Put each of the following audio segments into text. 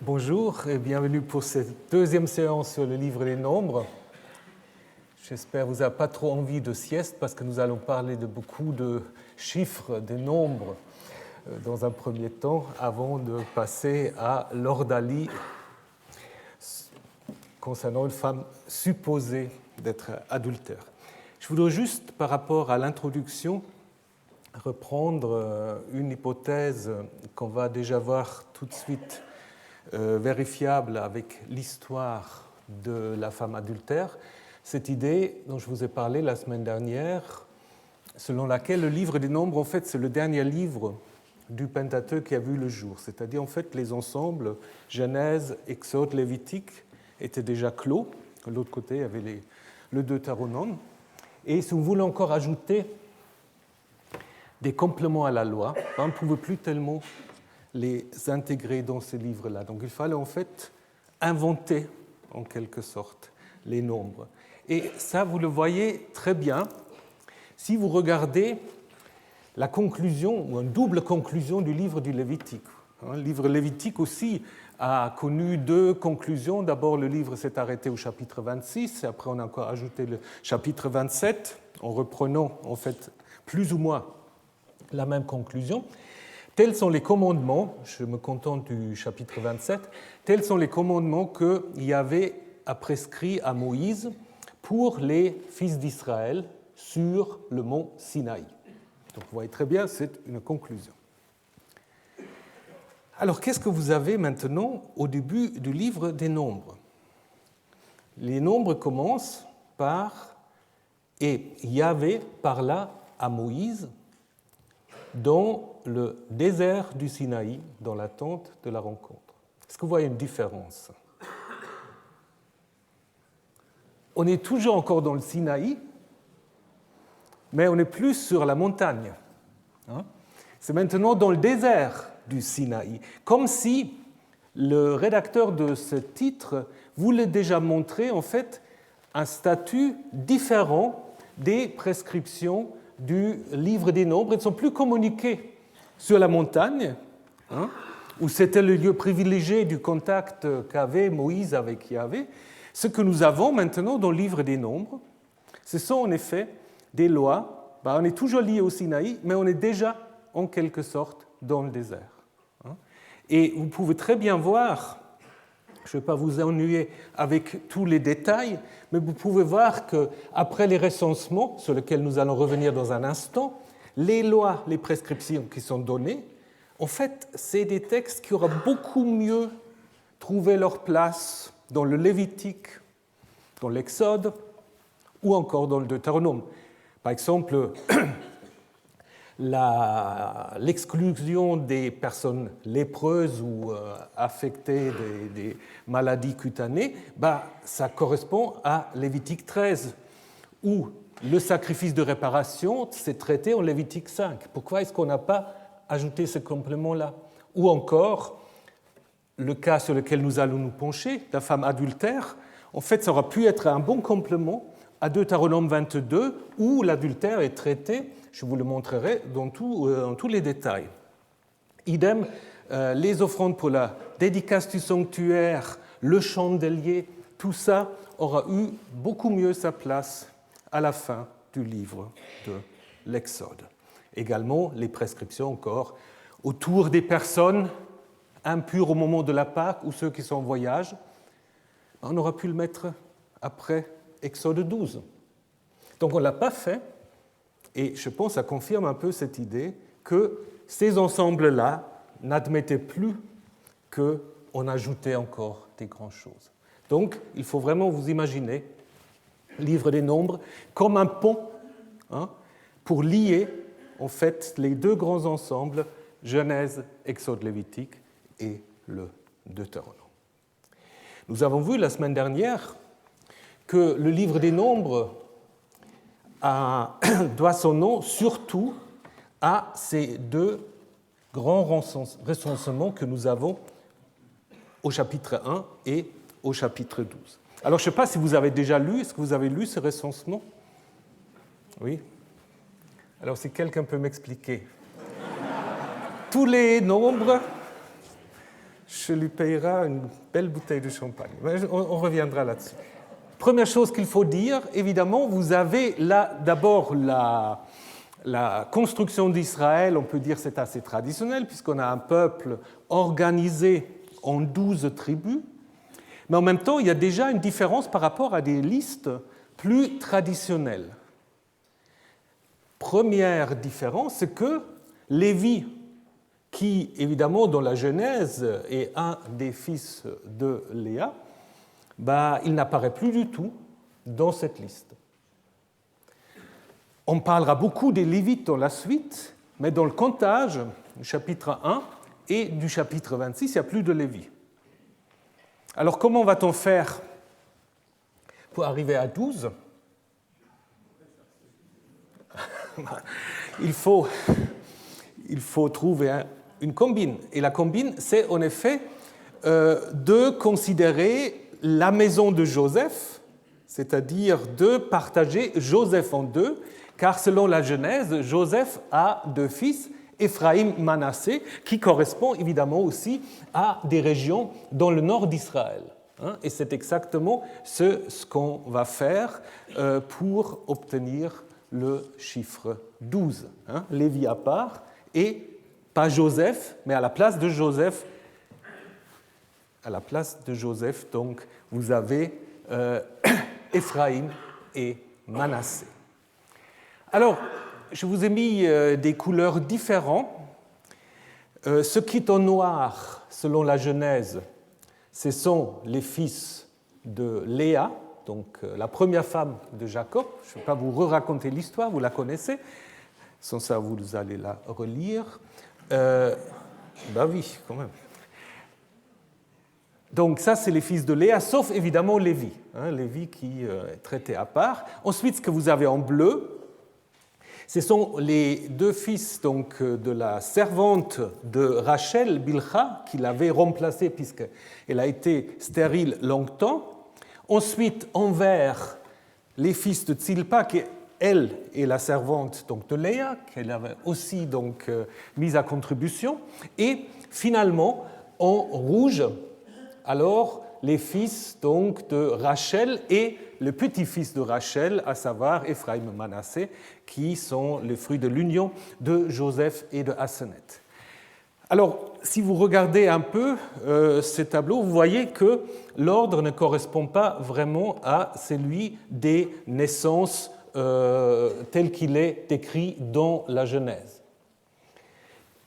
Bonjour et bienvenue pour cette deuxième séance sur le livre des nombres. J'espère que vous n'avez pas trop envie de sieste parce que nous allons parler de beaucoup de chiffres, des nombres dans un premier temps avant de passer à l'ordalie concernant une femme supposée d'être adultère. Je voudrais juste, par rapport à l'introduction, reprendre une hypothèse qu'on va déjà voir tout de suite vérifiable avec l'histoire de la femme adultère, cette idée dont je vous ai parlé la semaine dernière, selon laquelle le livre des nombres, en fait, c'est le dernier livre du Pentateuque qui a vu le jour. C'est-à-dire, en fait, les ensembles Genèse, Exode, Lévitique étaient déjà clos. De l'autre côté, il y avait le Deutéronome. Et si vous voulez encore ajouter des compléments à la loi, on ne pouvait plus tellement les intégrer dans ces livres-là. Donc il fallait en fait inventer, en quelque sorte, les nombres. Et ça, vous le voyez très bien si vous regardez la conclusion, ou une double conclusion du livre du Lévitique. Le livre lévitique aussi a connu deux conclusions. D'abord, le livre s'est arrêté au chapitre 26, et après on a encore ajouté le chapitre 27, en reprenant en fait plus ou moins la même conclusion. Tels sont les commandements, je me contente du chapitre 27, tels sont les commandements que Yahvé a prescrits à Moïse pour les fils d'Israël sur le mont Sinaï. Donc vous voyez très bien, c'est une conclusion. Alors qu'est-ce que vous avez maintenant au début du livre des nombres? Les nombres commencent par « Et Yahvé parla à Moïse dans le désert du Sinaï, dans la tente de la rencontre. » Est-ce que vous voyez une différence? On est toujours encore dans le Sinaï, mais on n'est plus sur la montagne. C'est maintenant dans le désert du Sinaï, comme si le rédacteur de ce titre voulait déjà montrer en fait un statut différent des prescriptions du livre des nombres. Ils ne sont plus communiqués sur la montagne, où c'était le lieu privilégié du contact qu'avait Moïse avec Yahvé. Ce que nous avons maintenant dans le livre des nombres, ce sont en effet des lois. On est toujours lié au Sinaï, mais on est déjà en quelque sorte dans le désert. Et vous pouvez très bien voir, je ne vais pas vous ennuyer avec tous les détails, mais vous pouvez voir qu'après les recensements, sur lesquels nous allons revenir dans un instant, les lois, les prescriptions qui sont données, en fait, c'est des textes qui auraient beaucoup mieux trouvé leur place dans le Lévitique, dans l'Exode ou encore dans le Deutéronome. Par exemple, l'exclusion des personnes lépreuses ou affectées des maladies cutanées, ça correspond à Lévitique 13, où le sacrifice de réparation s'est traité en Lévitique 5. Pourquoi est-ce qu'on n'a pas ajouté ce complément-là? Ou encore, le cas sur lequel nous allons nous pencher, la femme adultère, en fait, ça aurait pu être un bon complément à Deutéronome 22, où l'adultère est traité, je vous le montrerai, dans tous les détails. Idem, les offrandes pour la dédicace du sanctuaire, le chandelier, tout ça aura eu beaucoup mieux sa place à la fin du livre de l'Exode. Également, les prescriptions encore autour des personnes impures au moment de la Pâque ou ceux qui sont en voyage. On aura pu le mettre après Exode 12. Donc on ne l'a pas fait, et je pense que ça confirme un peu cette idée que ces ensembles-là n'admettaient plus qu'on ajoutait encore des grandes choses. Donc il faut vraiment vous imaginer le livre des nombres comme un pont pour lier en fait les deux grands ensembles, Genèse, Exode, Lévitique et le Deutéronome. Nous avons vu la semaine dernière que le livre des nombres doit son nom surtout à ces deux grands recensements que nous avons au chapitre 1 et au chapitre 12. Alors, je ne sais pas si vous avez déjà lu, est-ce que vous avez lu ce recensement? Oui? Alors, si quelqu'un peut m'expliquer. Tous les nombres je lui payerai une belle bouteille de champagne. Mais on reviendra là-dessus. Première chose qu'il faut dire, évidemment, vous avez là d'abord la construction d'Israël, on peut dire que c'est assez traditionnel, puisqu'on a un peuple organisé en 12 tribus, mais en même temps, il y a déjà une différence par rapport à des listes plus traditionnelles. Première différence, c'est que Lévi, qui, évidemment, dans la Genèse, est un des fils de Léa, il n'apparaît plus du tout dans cette liste. On parlera beaucoup des Lévites dans la suite, mais dans le comptage du chapitre 1 et du chapitre 26, il n'y a plus de Lévi. Alors, comment va-t-on faire pour arriver à 12 ? Il faut trouver une combine. Et la combine, c'est en effet de considérer la maison de Joseph, c'est-à-dire de partager Joseph en deux, car selon la Genèse, Joseph a 2 fils, Éphraïm, Manassé, qui correspond évidemment aussi à des régions dans le nord d'Israël. Et c'est exactement ce qu'on va faire pour obtenir le chiffre 12. Lévi à part, et pas Joseph, mais à la place de Joseph, donc, vous avez Éphraïm et Manassé. Alors, je vous ai mis des couleurs différentes. Ce qui est en noir, selon la Genèse, ce sont les fils de Léa, donc la première femme de Jacob. Je ne vais pas vous raconter l'histoire, vous la connaissez. Sans ça, vous allez la relire. Oui, quand même. Donc ça, c'est les fils de Léa, sauf évidemment Lévi. Lévi qui est traité à part. Ensuite, ce que vous avez en bleu, ce sont les 2 fils donc, de la servante de Rachel, Bilha, qui l'avait remplacée puisqu'elle a été stérile longtemps. Ensuite, en vert, les fils de Tzilpa, qui elle est la servante donc, de Léa, qu'elle avait aussi donc, mise à contribution. Et finalement, en rouge, alors les fils donc, de Rachel et le petit-fils de Rachel, à savoir Éphraïm et Manassé, qui sont les fruits de l'union de Joseph et de Asenath. Alors, si vous regardez un peu ces tableaux, vous voyez que l'ordre ne correspond pas vraiment à celui des naissances tel qu'il est décrit dans la Genèse.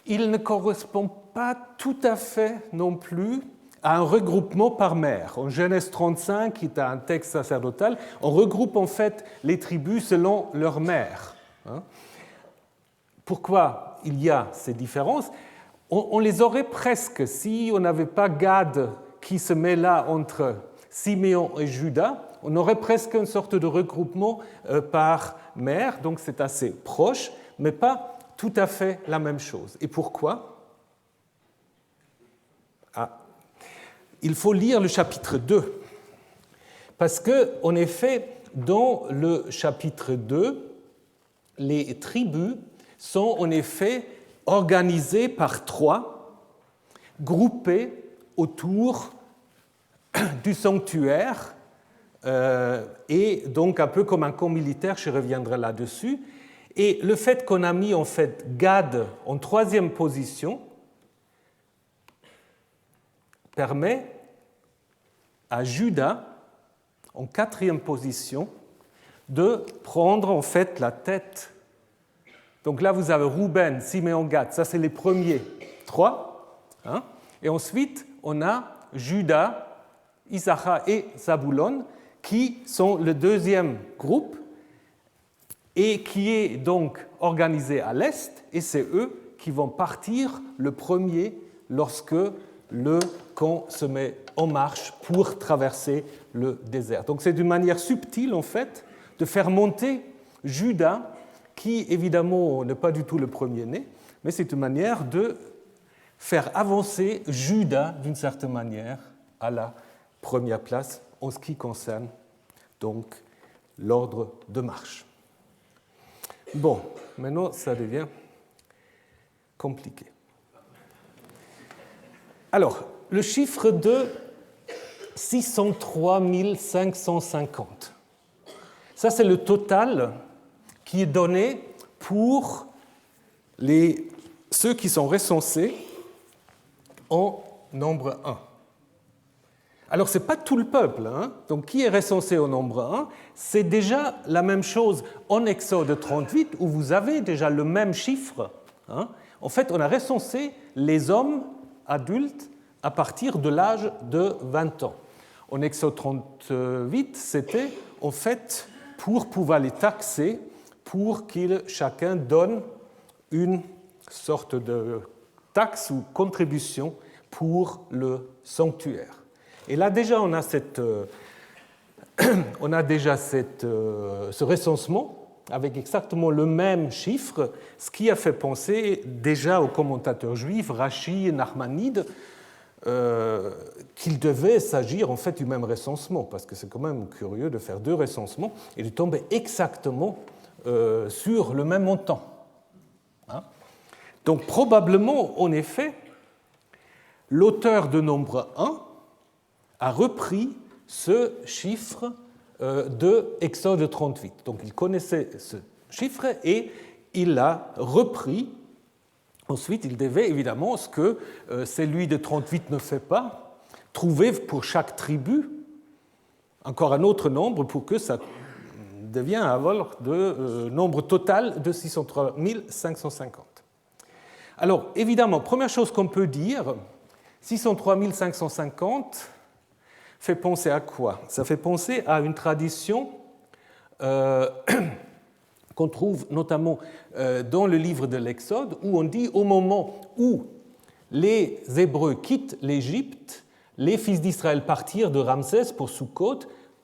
Il ne correspond pas tout à fait non plus à un regroupement par mère. En Genèse 35, qui est un texte sacerdotal, on regroupe en fait les tribus selon leur mère. Pourquoi il y a ces différences ? On les aurait presque si on n'avait pas Gad qui se met là entre Siméon et Juda. On aurait presque une sorte de regroupement par mère, donc c'est assez proche, mais pas tout à fait la même chose. Et pourquoi ? Il faut lire le chapitre 2, parce que, en effet, dans le chapitre 2, les tribus sont en effet organisées par 3, groupées autour du sanctuaire, et donc un peu comme un camp militaire, je reviendrai là-dessus. Et le fait qu'on a mis en fait Gad en 3e position permet à Juda, en 4e position, de prendre en fait la tête. Donc là, vous avez Rouben, Siméon, Gad, ça c'est les premiers 3. Et ensuite, on a Juda, Issachar et Zabulon, qui sont le 2e groupe et qui est donc organisé à l'est, et c'est eux qui vont partir le premier lorsque le camp se met en marche pour traverser le désert. Donc c'est une manière subtile, en fait, de faire monter Juda, qui évidemment n'est pas du tout le premier-né, mais c'est une manière de faire avancer Juda, d'une certaine manière, à la première place en ce qui concerne donc l'ordre de marche. Bon, maintenant ça devient compliqué. Alors, le chiffre de 603 550. Ça, c'est le total qui est donné pour ceux qui sont recensés en nombre 1. Alors, ce n'est pas tout le peuple. Donc, qui est recensé au nombre 1, c'est déjà la même chose en Exode 38, où vous avez déjà le même chiffre. En fait, on a recensé les hommes adultes à partir de l'âge de 20 ans. En Exode 38, c'était en fait pour pouvoir les taxer, pour qu'ils chacun donne une sorte de taxe ou contribution pour le sanctuaire. Et là, déjà, on a déjà ce recensement avec exactement le même chiffre, ce qui a fait penser déjà aux commentateurs juifs, Rachi et Nachmanide, qu'il devait s'agir en fait du même recensement, parce que c'est quand même curieux de faire deux recensements et de tomber exactement sur le même montant. Donc probablement, en effet, l'auteur de nombre 1 a repris ce chiffre de Exode 38. Donc il connaissait ce chiffre et il l'a repris. Ensuite, il devait évidemment, ce que celui de 38 ne fait pas, trouver pour chaque tribu encore un autre nombre pour que ça devienne un nombre total de 603 550. Alors, évidemment, première chose qu'on peut dire, 603 550 fait penser à quoi? Ça fait penser à une tradition qu'on trouve notamment dans le livre de l'Exode, où on dit au moment où les Hébreux quittent l'Égypte, les fils d'Israël partirent de Ramsès pour Sukkot,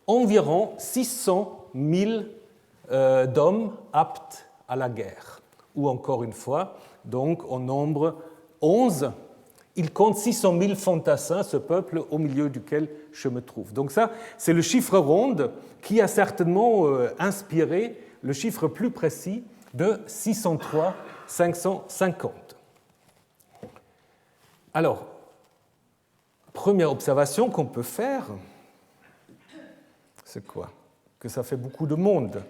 environ 600 000 d'hommes aptes à la guerre. Ou encore une fois, donc en nombre 11, il compte 600 000 fantassins, ce peuple au milieu duquel je me trouve. Donc ça, c'est le chiffre rond qui a certainement inspiré le chiffre plus précis de 603 550. Alors, première observation qu'on peut faire, c'est quoi? Que ça fait beaucoup de monde.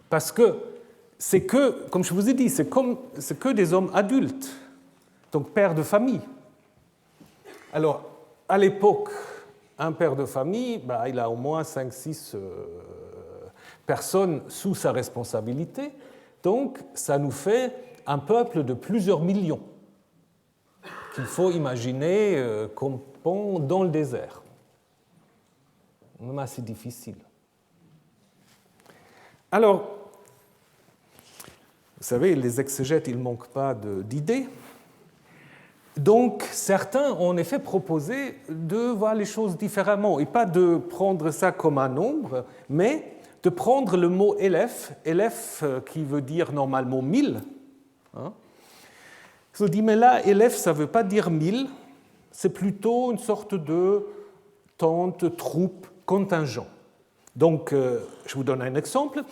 Parce que c'est que, comme je vous ai dit, c'est que des hommes adultes, donc pères de famille. Alors, à l'époque, un père de famille, il a au moins 5-6 personnes sous sa responsabilité, donc ça nous fait un peuple de plusieurs millions qu'il faut imaginer campant dans le désert. Même assez difficile. Alors, vous savez, les exégètes, ils ne manquent pas d'idées. Donc, certains ont en effet proposé de voir les choses différemment, et pas de prendre ça comme un nombre, mais de prendre le mot élève, qui veut dire normalement 1000. Ils ont dit, mais là, élève, ça ne veut pas dire 1000, c'est plutôt une sorte de tente, troupe, contingent. Donc, je vous donne un exemple.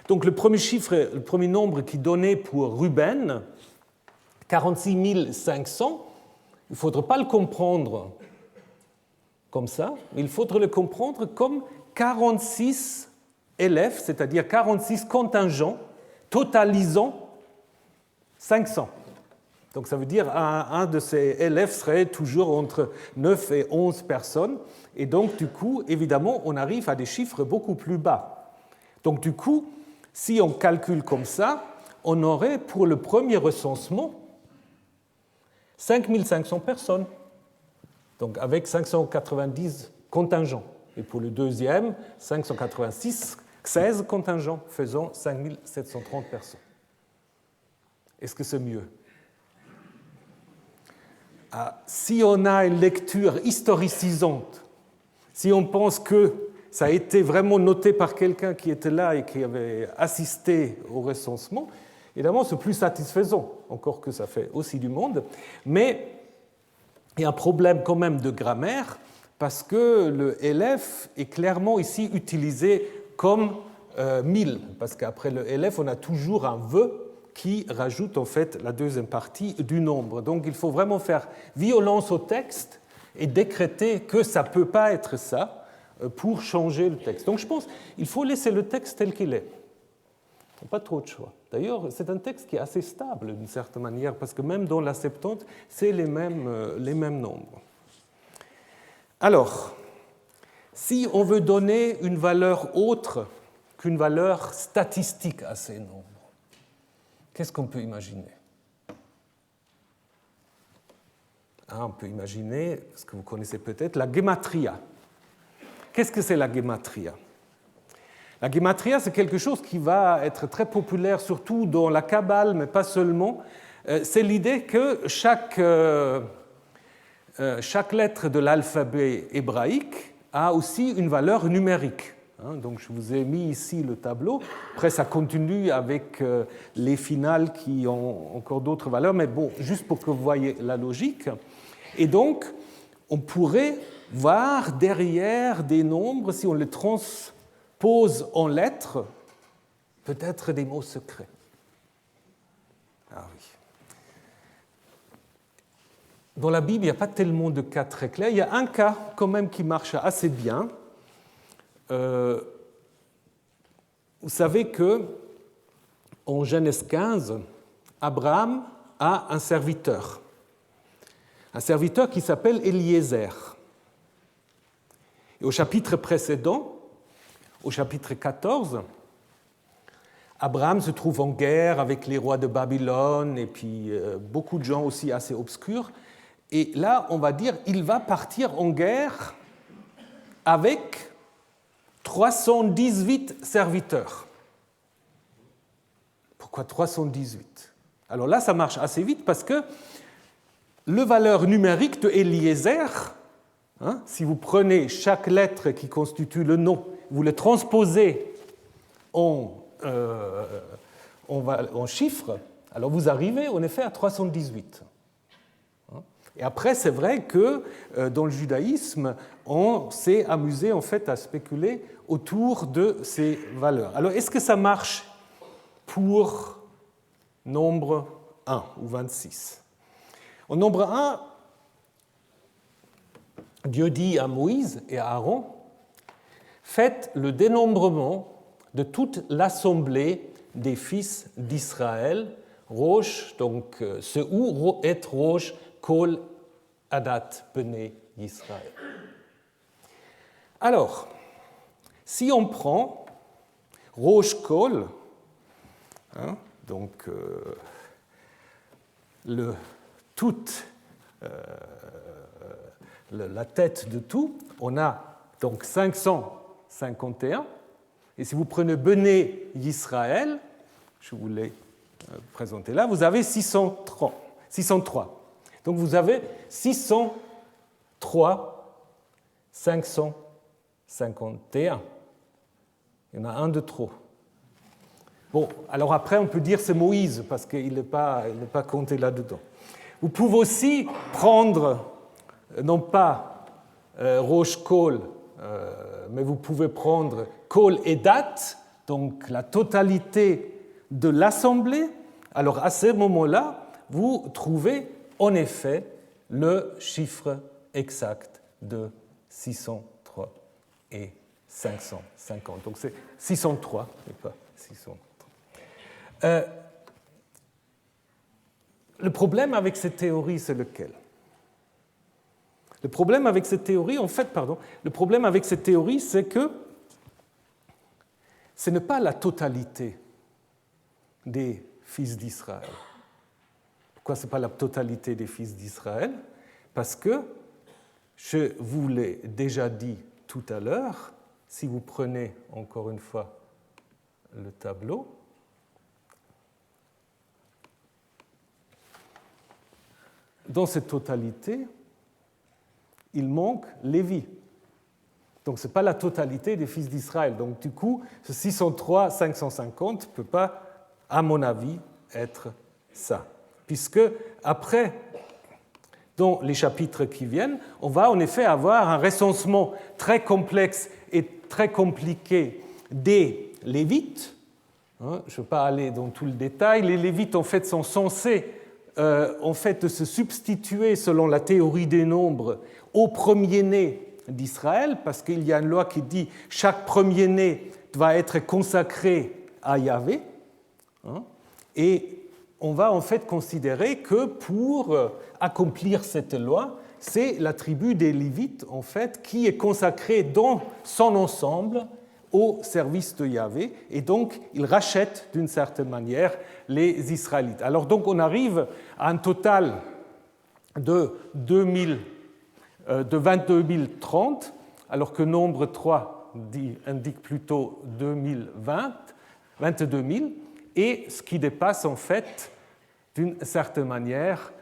Donc, le premier nombre qui donnait pour Ruben, 46 500, il ne faudrait pas le comprendre comme ça, mais il faudrait le comprendre comme 46 élèves, c'est-à-dire 46 contingents totalisant 500. Donc ça veut dire un de ces élèves serait toujours entre 9 et 11 personnes, et donc du coup, évidemment, on arrive à des chiffres beaucoup plus bas. Donc du coup, si on calcule comme ça, on aurait pour le premier recensement 5500 personnes, donc avec 590 contingents. Et pour le deuxième, 586, 16 contingents, faisant 5730 personnes. Est-ce que c'est mieux? Si on a une lecture historicisante, si on pense que ça a été vraiment noté par quelqu'un qui était là et qui avait assisté au recensement, évidemment, c'est plus satisfaisant, encore que ça fait aussi du monde, mais il y a un problème quand même de grammaire, parce que le élève est clairement ici utilisé comme 1000, parce qu'après le élève, on a toujours un vœu qui rajoute en fait la deuxième partie du nombre. Donc il faut vraiment faire violence au texte et décréter que ça ne peut pas être ça pour changer le texte. Donc je pense qu'il faut laisser le texte tel qu'il est. Pas trop de choix. D'ailleurs, c'est un texte qui est assez stable d'une certaine manière, parce que même dans la Septante, c'est les mêmes nombres. Alors, si on veut donner une valeur autre qu'une valeur statistique à ces nombres, qu'est-ce qu'on peut imaginer? On peut imaginer, ce que vous connaissez peut-être, la gematria. Qu'est-ce que c'est la gematria? La gematria, c'est quelque chose qui va être très populaire, surtout dans la Kabbale, mais pas seulement. C'est l'idée que chaque lettre de l'alphabet hébraïque a aussi une valeur numérique. Donc je vous ai mis ici le tableau. Après, ça continue avec les finales qui ont encore d'autres valeurs, mais bon, juste pour que vous voyez la logique. Et donc, on pourrait voir derrière des nombres, si on les transpose en lettres, peut-être des mots secrets. Ah oui. Dans la Bible, il n'y a pas tellement de cas très clairs. Il y a un cas quand même qui marche assez bien. Vous savez que en Genèse 15, Abraham a un serviteur qui s'appelle Eliezer. Et au chapitre précédent, au chapitre 14, Abraham se trouve en guerre avec les rois de Babylone et puis beaucoup de gens aussi assez obscurs. Et là, on va dire, il va partir en guerre avec 318 serviteurs. Pourquoi 318? Alors là, ça marche assez vite parce que le valeur numérique de Eliezer, si vous prenez chaque lettre qui constitue le nom, vous le transposez en chiffres, alors vous arrivez en effet à 318. Et après, c'est vrai que dans le judaïsme, on s'est amusé en fait à spéculer autour de ces valeurs. Alors, est-ce que ça marche pour nombre 1 ou 26? Au nombre 1, Dieu dit à Moïse et à Aaron, faites le dénombrement de toute l'assemblée des fils d'Israël, Rosh, donc ce ou et Rosh, Kol, Adat, Bnei, Israël. Alors, si on prend Rosh Kol, donc la tête de tout, on a donc 551. Et si vous prenez Bnei Israël, je vous l'ai présenté là, vous avez 603. Donc vous avez 603, 551. Il y en a un de trop. Bon, alors après, on peut dire c'est Moïse, parce qu'il n'est pas compté là-dedans. Vous pouvez aussi prendre, non pas Rosh Kol, mais vous pouvez prendre Kol et date, donc la totalité de l'assemblée. Alors à ce moment-là, vous trouvez en effet le chiffre exact de 603 et 550. Donc c'est 603 et pas 603. Le problème avec cette théorie, c'est lequel? Le problème avec cette théorie, c'est que ce n'est pas la totalité des fils d'Israël. Pourquoi ce n'est pas la totalité des fils d'Israël? Parce que, je vous l'ai déjà dit tout à l'heure, si vous prenez encore une fois le tableau, dans cette totalité, il manque Lévi. Donc ce n'est pas la totalité des fils d'Israël. Donc du coup, ce 603, 550 ne peut pas, à mon avis, être ça. Puisque après, dans les chapitres qui viennent, on va en effet avoir un recensement très complexe et très compliqué des Lévites. Je ne vais pas aller dans tout le détail. Les Lévites, en fait, sont censés se substituer, selon la théorie des nombres, au premier-né d'Israël, parce qu'il y a une loi qui dit chaque premier-né doit être consacré à Yahvé. Et on va en fait considérer que pour accomplir cette loi, c'est la tribu des Lévites en fait qui est consacrée dans son ensemble au service de Yahvé, et donc il rachète d'une certaine manière les Israélites. Alors donc on arrive à un total de 22 030, alors que nombre 3 indique plutôt 22 000, et ce qui dépasse en fait d'une certaine manière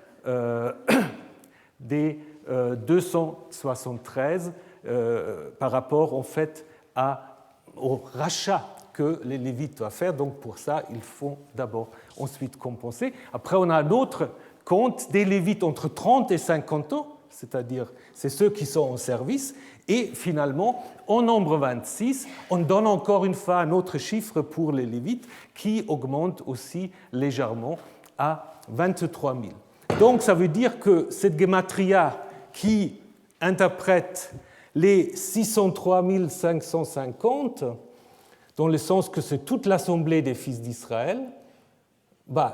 des 273 par rapport en fait au rachat que les Lévites doivent faire. Donc pour ça, il faut d'abord ensuite compenser. Après, on a un autre compte des Lévites entre 30 et 50 ans, c'est-à-dire c'est ceux qui sont en service. Et finalement, en nombre 26, on donne encore une fois un autre chiffre pour les Lévites qui augmente aussi légèrement à 23 000. Donc ça veut dire que cette gematria qui interprète les 603 550, dans le sens que c'est toute l'assemblée des fils d'Israël,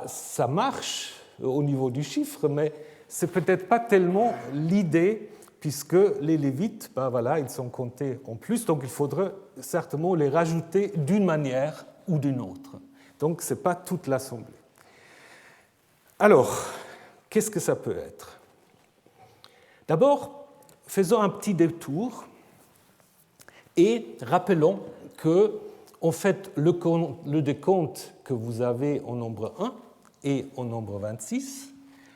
ça marche au niveau du chiffre, mais ce n'est peut-être pas tellement l'idée, puisque les Lévites, ils sont comptés en plus, donc il faudrait certainement les rajouter d'une manière ou d'une autre. Donc ce n'est pas toute l'assemblée. Alors, qu'est-ce que ça peut être? D'abord, faisons un petit détour et rappelons que, en fait, le décompte que vous avez en nombre 1 et en nombre 26,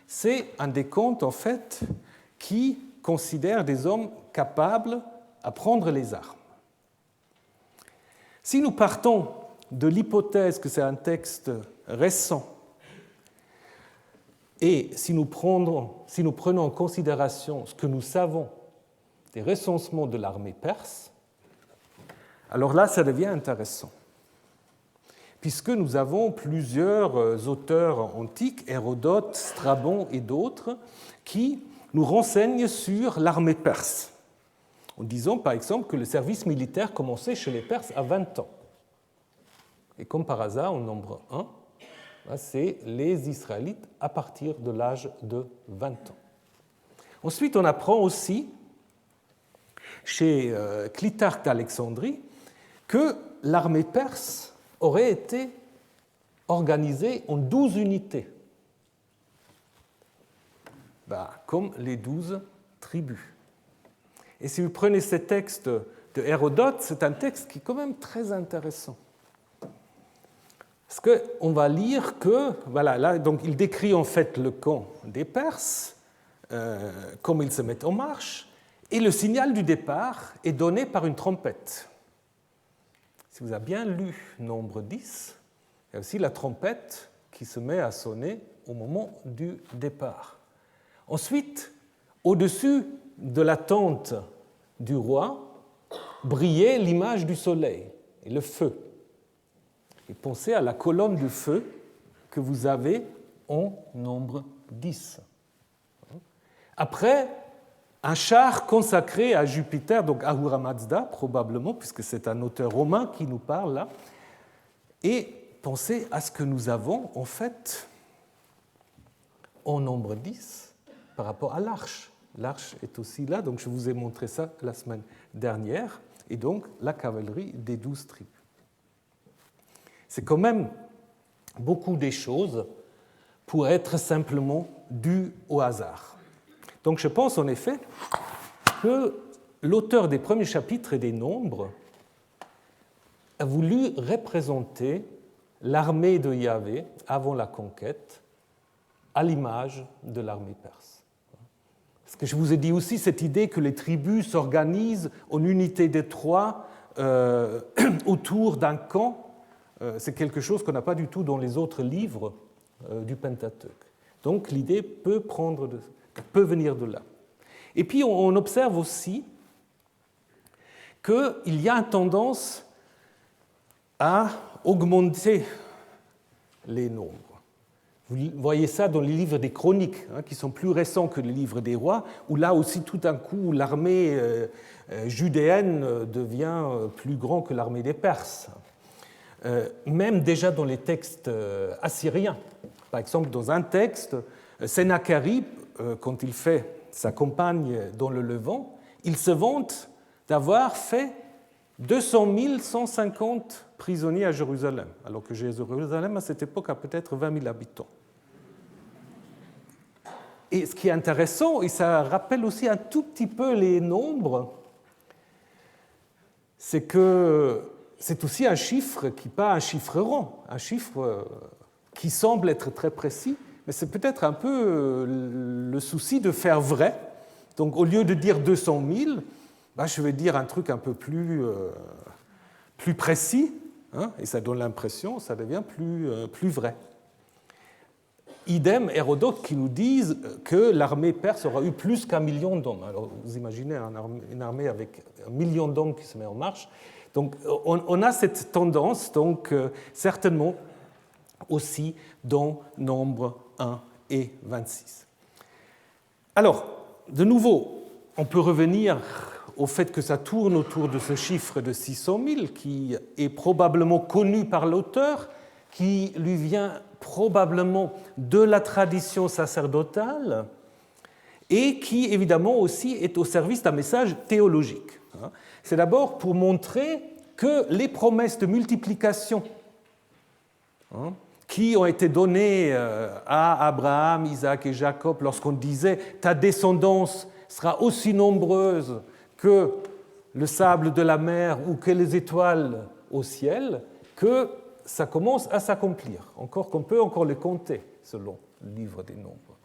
c'est un décompte, en fait, qui considère des hommes capables à prendre les armes. Si nous partons de l'hypothèse que c'est un texte récent, et si nous prenons en considération ce que nous savons des recensements de l'armée perse, alors là, ça devient intéressant, puisque nous avons plusieurs auteurs antiques, Hérodote, Strabon et d'autres, qui nous renseignent sur l'armée perse, en disant par exemple que le service militaire commençait chez les Perses à 20 ans. Et comme par hasard, au nombre 1, c'est les Israélites à partir de l'âge de 20 ans. Ensuite, on apprend aussi, chez Clitarque d'Alexandrie, que l'armée perse aurait été organisée en 12 unités, comme les 12 tribus. Et si vous prenez ce texte de Hérodote, c'est un texte qui est quand même très intéressant. Parce qu'on va lire que, là, donc il décrit en fait le camp des Perses, comme ils se mettent en marche, et le signal du départ est donné par une trompette. Si vous avez bien lu nombre 10, il y a aussi la trompette qui se met à sonner au moment du départ. Ensuite, au-dessus de la tente du roi, brillait l'image du soleil et le feu. Et pensez à la colonne de feu que vous avez en nombre 10. Après, un char consacré à Jupiter, donc Ahura Mazda probablement, puisque c'est un auteur romain qui nous parle là. Et pensez à ce que nous avons en fait en nombre 10 par rapport à l'arche. L'arche est aussi là, donc je vous ai montré ça la semaine dernière, et donc la cavalerie des 12 tribus. C'est quand même beaucoup des choses pour être simplement dues au hasard. Donc je pense en effet que l'auteur des premiers chapitres et des Nombres a voulu représenter l'armée de Yahvé avant la conquête à l'image de l'armée perse. Parce que je vous ai dit aussi cette idée que les tribus s'organisent en unités de trois autour d'un camp. C'est quelque chose qu'on n'a pas du tout dans les autres livres du Pentateuque. Donc l'idée peut venir de là. Et puis on observe aussi qu'il y a une tendance à augmenter les nombres. Vous voyez ça dans les livres des chroniques, qui sont plus récents que les livres des rois, où là aussi, tout d'un coup, l'armée judéenne devient plus grande que l'armée des Perses. Même déjà dans les textes assyriens. Par exemple, dans un texte, Sennacherib, quand il fait sa campagne dans le Levant, il se vante d'avoir fait 200 150 prisonniers à Jérusalem, alors que Jérusalem, à cette époque, a peut-être 20 000 habitants. Et ce qui est intéressant, et ça rappelle aussi un tout petit peu les nombres, c'est que c'est aussi un chiffre qui n'est pas un chiffre rond, un chiffre qui semble être très précis, mais c'est peut-être un peu le souci de faire vrai. Donc au lieu de dire 200 000, je vais dire un truc un peu plus précis, et ça donne l'impression, ça devient plus vrai. Idem Hérodote qui nous disent que l'armée perse aura eu plus qu'1 million d'hommes. Alors vous imaginez une armée avec 1 million d'hommes qui se met en marche. Donc on a cette tendance, donc certainement aussi dans Nombre 1 et 26. Alors, de nouveau, on peut revenir au fait que ça tourne autour de ce chiffre de 600 000 qui est probablement connu par l'auteur, qui lui vient probablement de la tradition sacerdotale et qui, évidemment, aussi est au service d'un message théologique. C'est d'abord pour montrer que les promesses de multiplication qui ont été données à Abraham, Isaac et Jacob lorsqu'on disait « ta descendance sera aussi nombreuse que le sable de la mer ou que les étoiles au ciel », que ça commence à s'accomplir, encore qu'on peut encore les compter selon le livre des Nombres.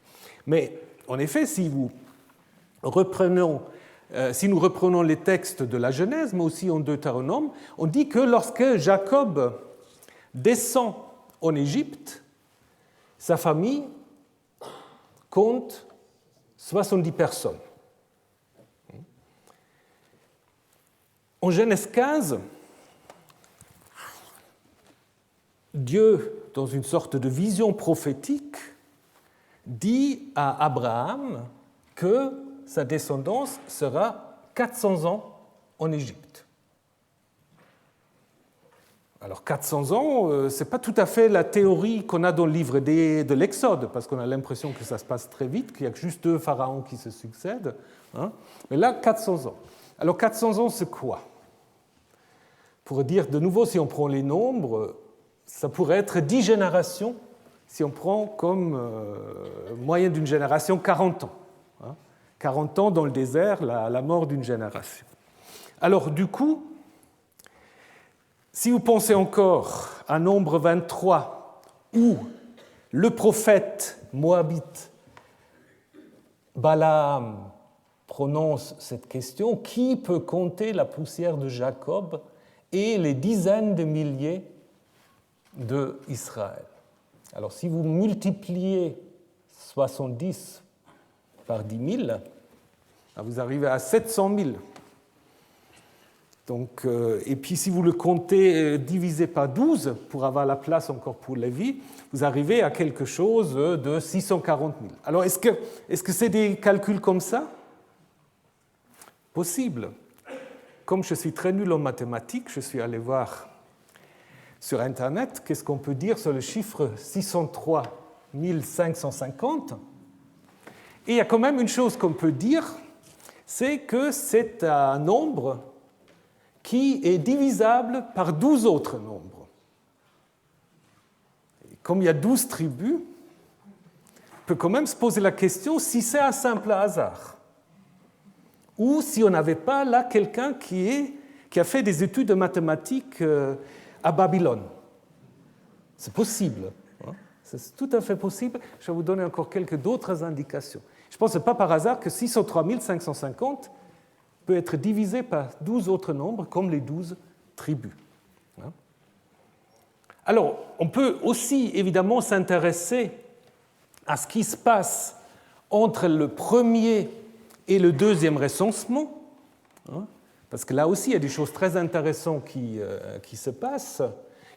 Mais en effet, si nous reprenons les textes de la Genèse, mais aussi en Deutéronome, on dit que lorsque Jacob descend en Égypte, sa famille compte 70 personnes. En Genèse 15, Dieu, dans une sorte de vision prophétique, dit à Abraham que sa descendance sera 400 ans en Égypte. Alors 400 ans, ce n'est pas tout à fait la théorie qu'on a dans le livre de l'Exode, parce qu'on a l'impression que ça se passe très vite, qu'il n'y a juste 2 pharaons qui se succèdent. Mais là, 400 ans. Alors 400 ans, c'est quoi? Pour dire de nouveau, si on prend les nombres, ça pourrait être 10 générations, si on prend comme moyenne d'une génération 40 ans. 40 ans dans le désert, la mort d'une génération. Alors du coup, si vous pensez encore à Nombre 23, où le prophète moabite Balaam prononce cette question, qui peut compter la poussière de Jacob et les dizaines de milliers d'Israël? Alors si vous multipliez 70 par 10 000, vous arrivez à 700 000. Donc, et puis si vous le comptez divisé par 12, pour avoir la place encore pour Lévi, vous arrivez à quelque chose de 640 000. Alors est-ce que c'est des calculs comme ça? Possible. Comme je suis très nul en mathématiques, je suis allé voir sur Internet qu'est-ce qu'on peut dire sur le chiffre 603 550. Et il y a quand même une chose qu'on peut dire, c'est que c'est un nombre qui est divisable par 12 autres nombres. Et comme il y a 12 tribus, on peut quand même se poser la question si c'est un simple hasard, ou si on n'avait pas là quelqu'un qui a fait des études de mathématiques à Babylone. C'est possible. C'est tout à fait possible. Je vais vous donner encore quelques d'autres indications. Je pense que ce n'est pas par hasard que 603 550 peut être divisé par 12 autres nombres, comme les 12 tribus. Alors, on peut aussi évidemment s'intéresser à ce qui se passe entre le premier et le deuxième recensement, parce que là aussi, il y a des choses très intéressantes qui se passent.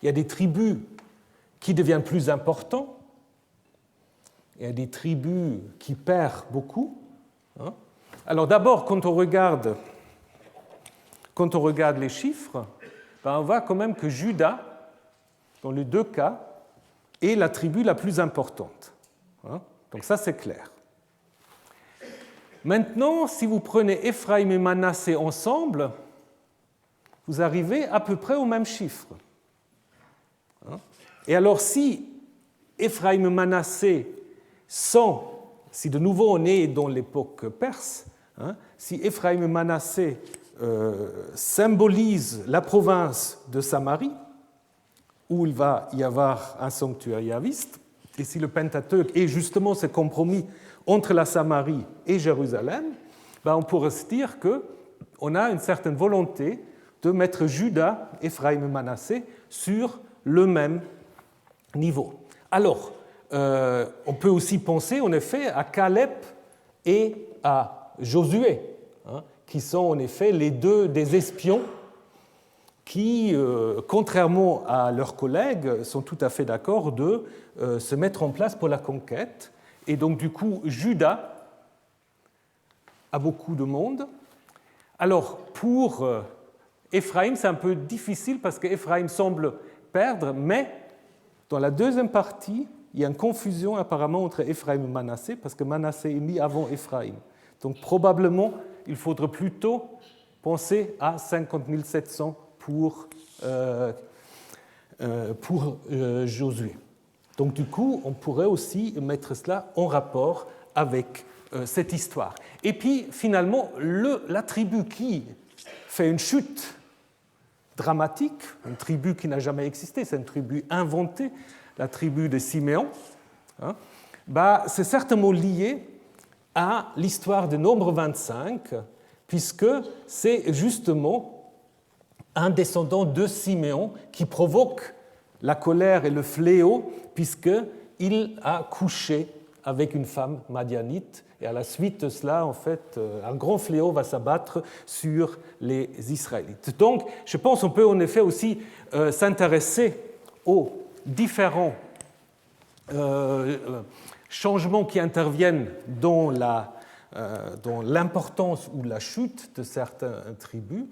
Il y a des tribus qui deviennent plus importantes, il y a des tribus qui perdent beaucoup. Alors d'abord, quand on regarde les chiffres, on voit quand même que Juda, dans les deux cas, est la tribu la plus importante. Donc ça, c'est clair. Maintenant, si vous prenez Éphraïm et Manassé ensemble, vous arrivez à peu près au même chiffre. Et alors, si Éphraïm et Manassé sont, si de nouveau on est dans l'époque perse, si Éphraïm et Manassé symbolisent la province de Samarie, où il va y avoir un sanctuaire yahviste, et si le Pentateuque est justement ce compromis entre la Samarie et Jérusalem, on pourrait se dire qu'on a une certaine volonté de mettre Juda, Éphraïm et Manassé sur le même niveau. Alors, on peut aussi penser en effet à Caleb et à Josué, qui sont en effet les deux des espions qui, contrairement à leurs collègues, sont tout à fait d'accord de se mettre en place pour la conquête. Et donc, du coup, Juda a beaucoup de monde. Alors, pour Éphraïm, c'est un peu difficile parce qu'Éphraïm semble perdre, mais dans la deuxième partie, il y a une confusion apparemment entre Éphraïm et Manassé, parce que Manassé est mis avant Éphraïm. Donc, probablement, il faudrait plutôt penser à 50 700 pour Josué. Donc du coup, on pourrait aussi mettre cela en rapport avec cette histoire. Et puis finalement, la tribu qui fait une chute dramatique, une tribu qui n'a jamais existé, c'est une tribu inventée, la tribu de Siméon, c'est certainement lié à l'histoire de Nombre 25, puisque c'est justement un descendant de Siméon qui provoque la colère et le fléau, puisqu'il a couché avec une femme madianite. Et à la suite de cela, en fait, un grand fléau va s'abattre sur les Israélites. Donc, je pense qu'on peut en effet aussi s'intéresser aux différents changements qui interviennent dans l'importance ou la chute de certaines tribus,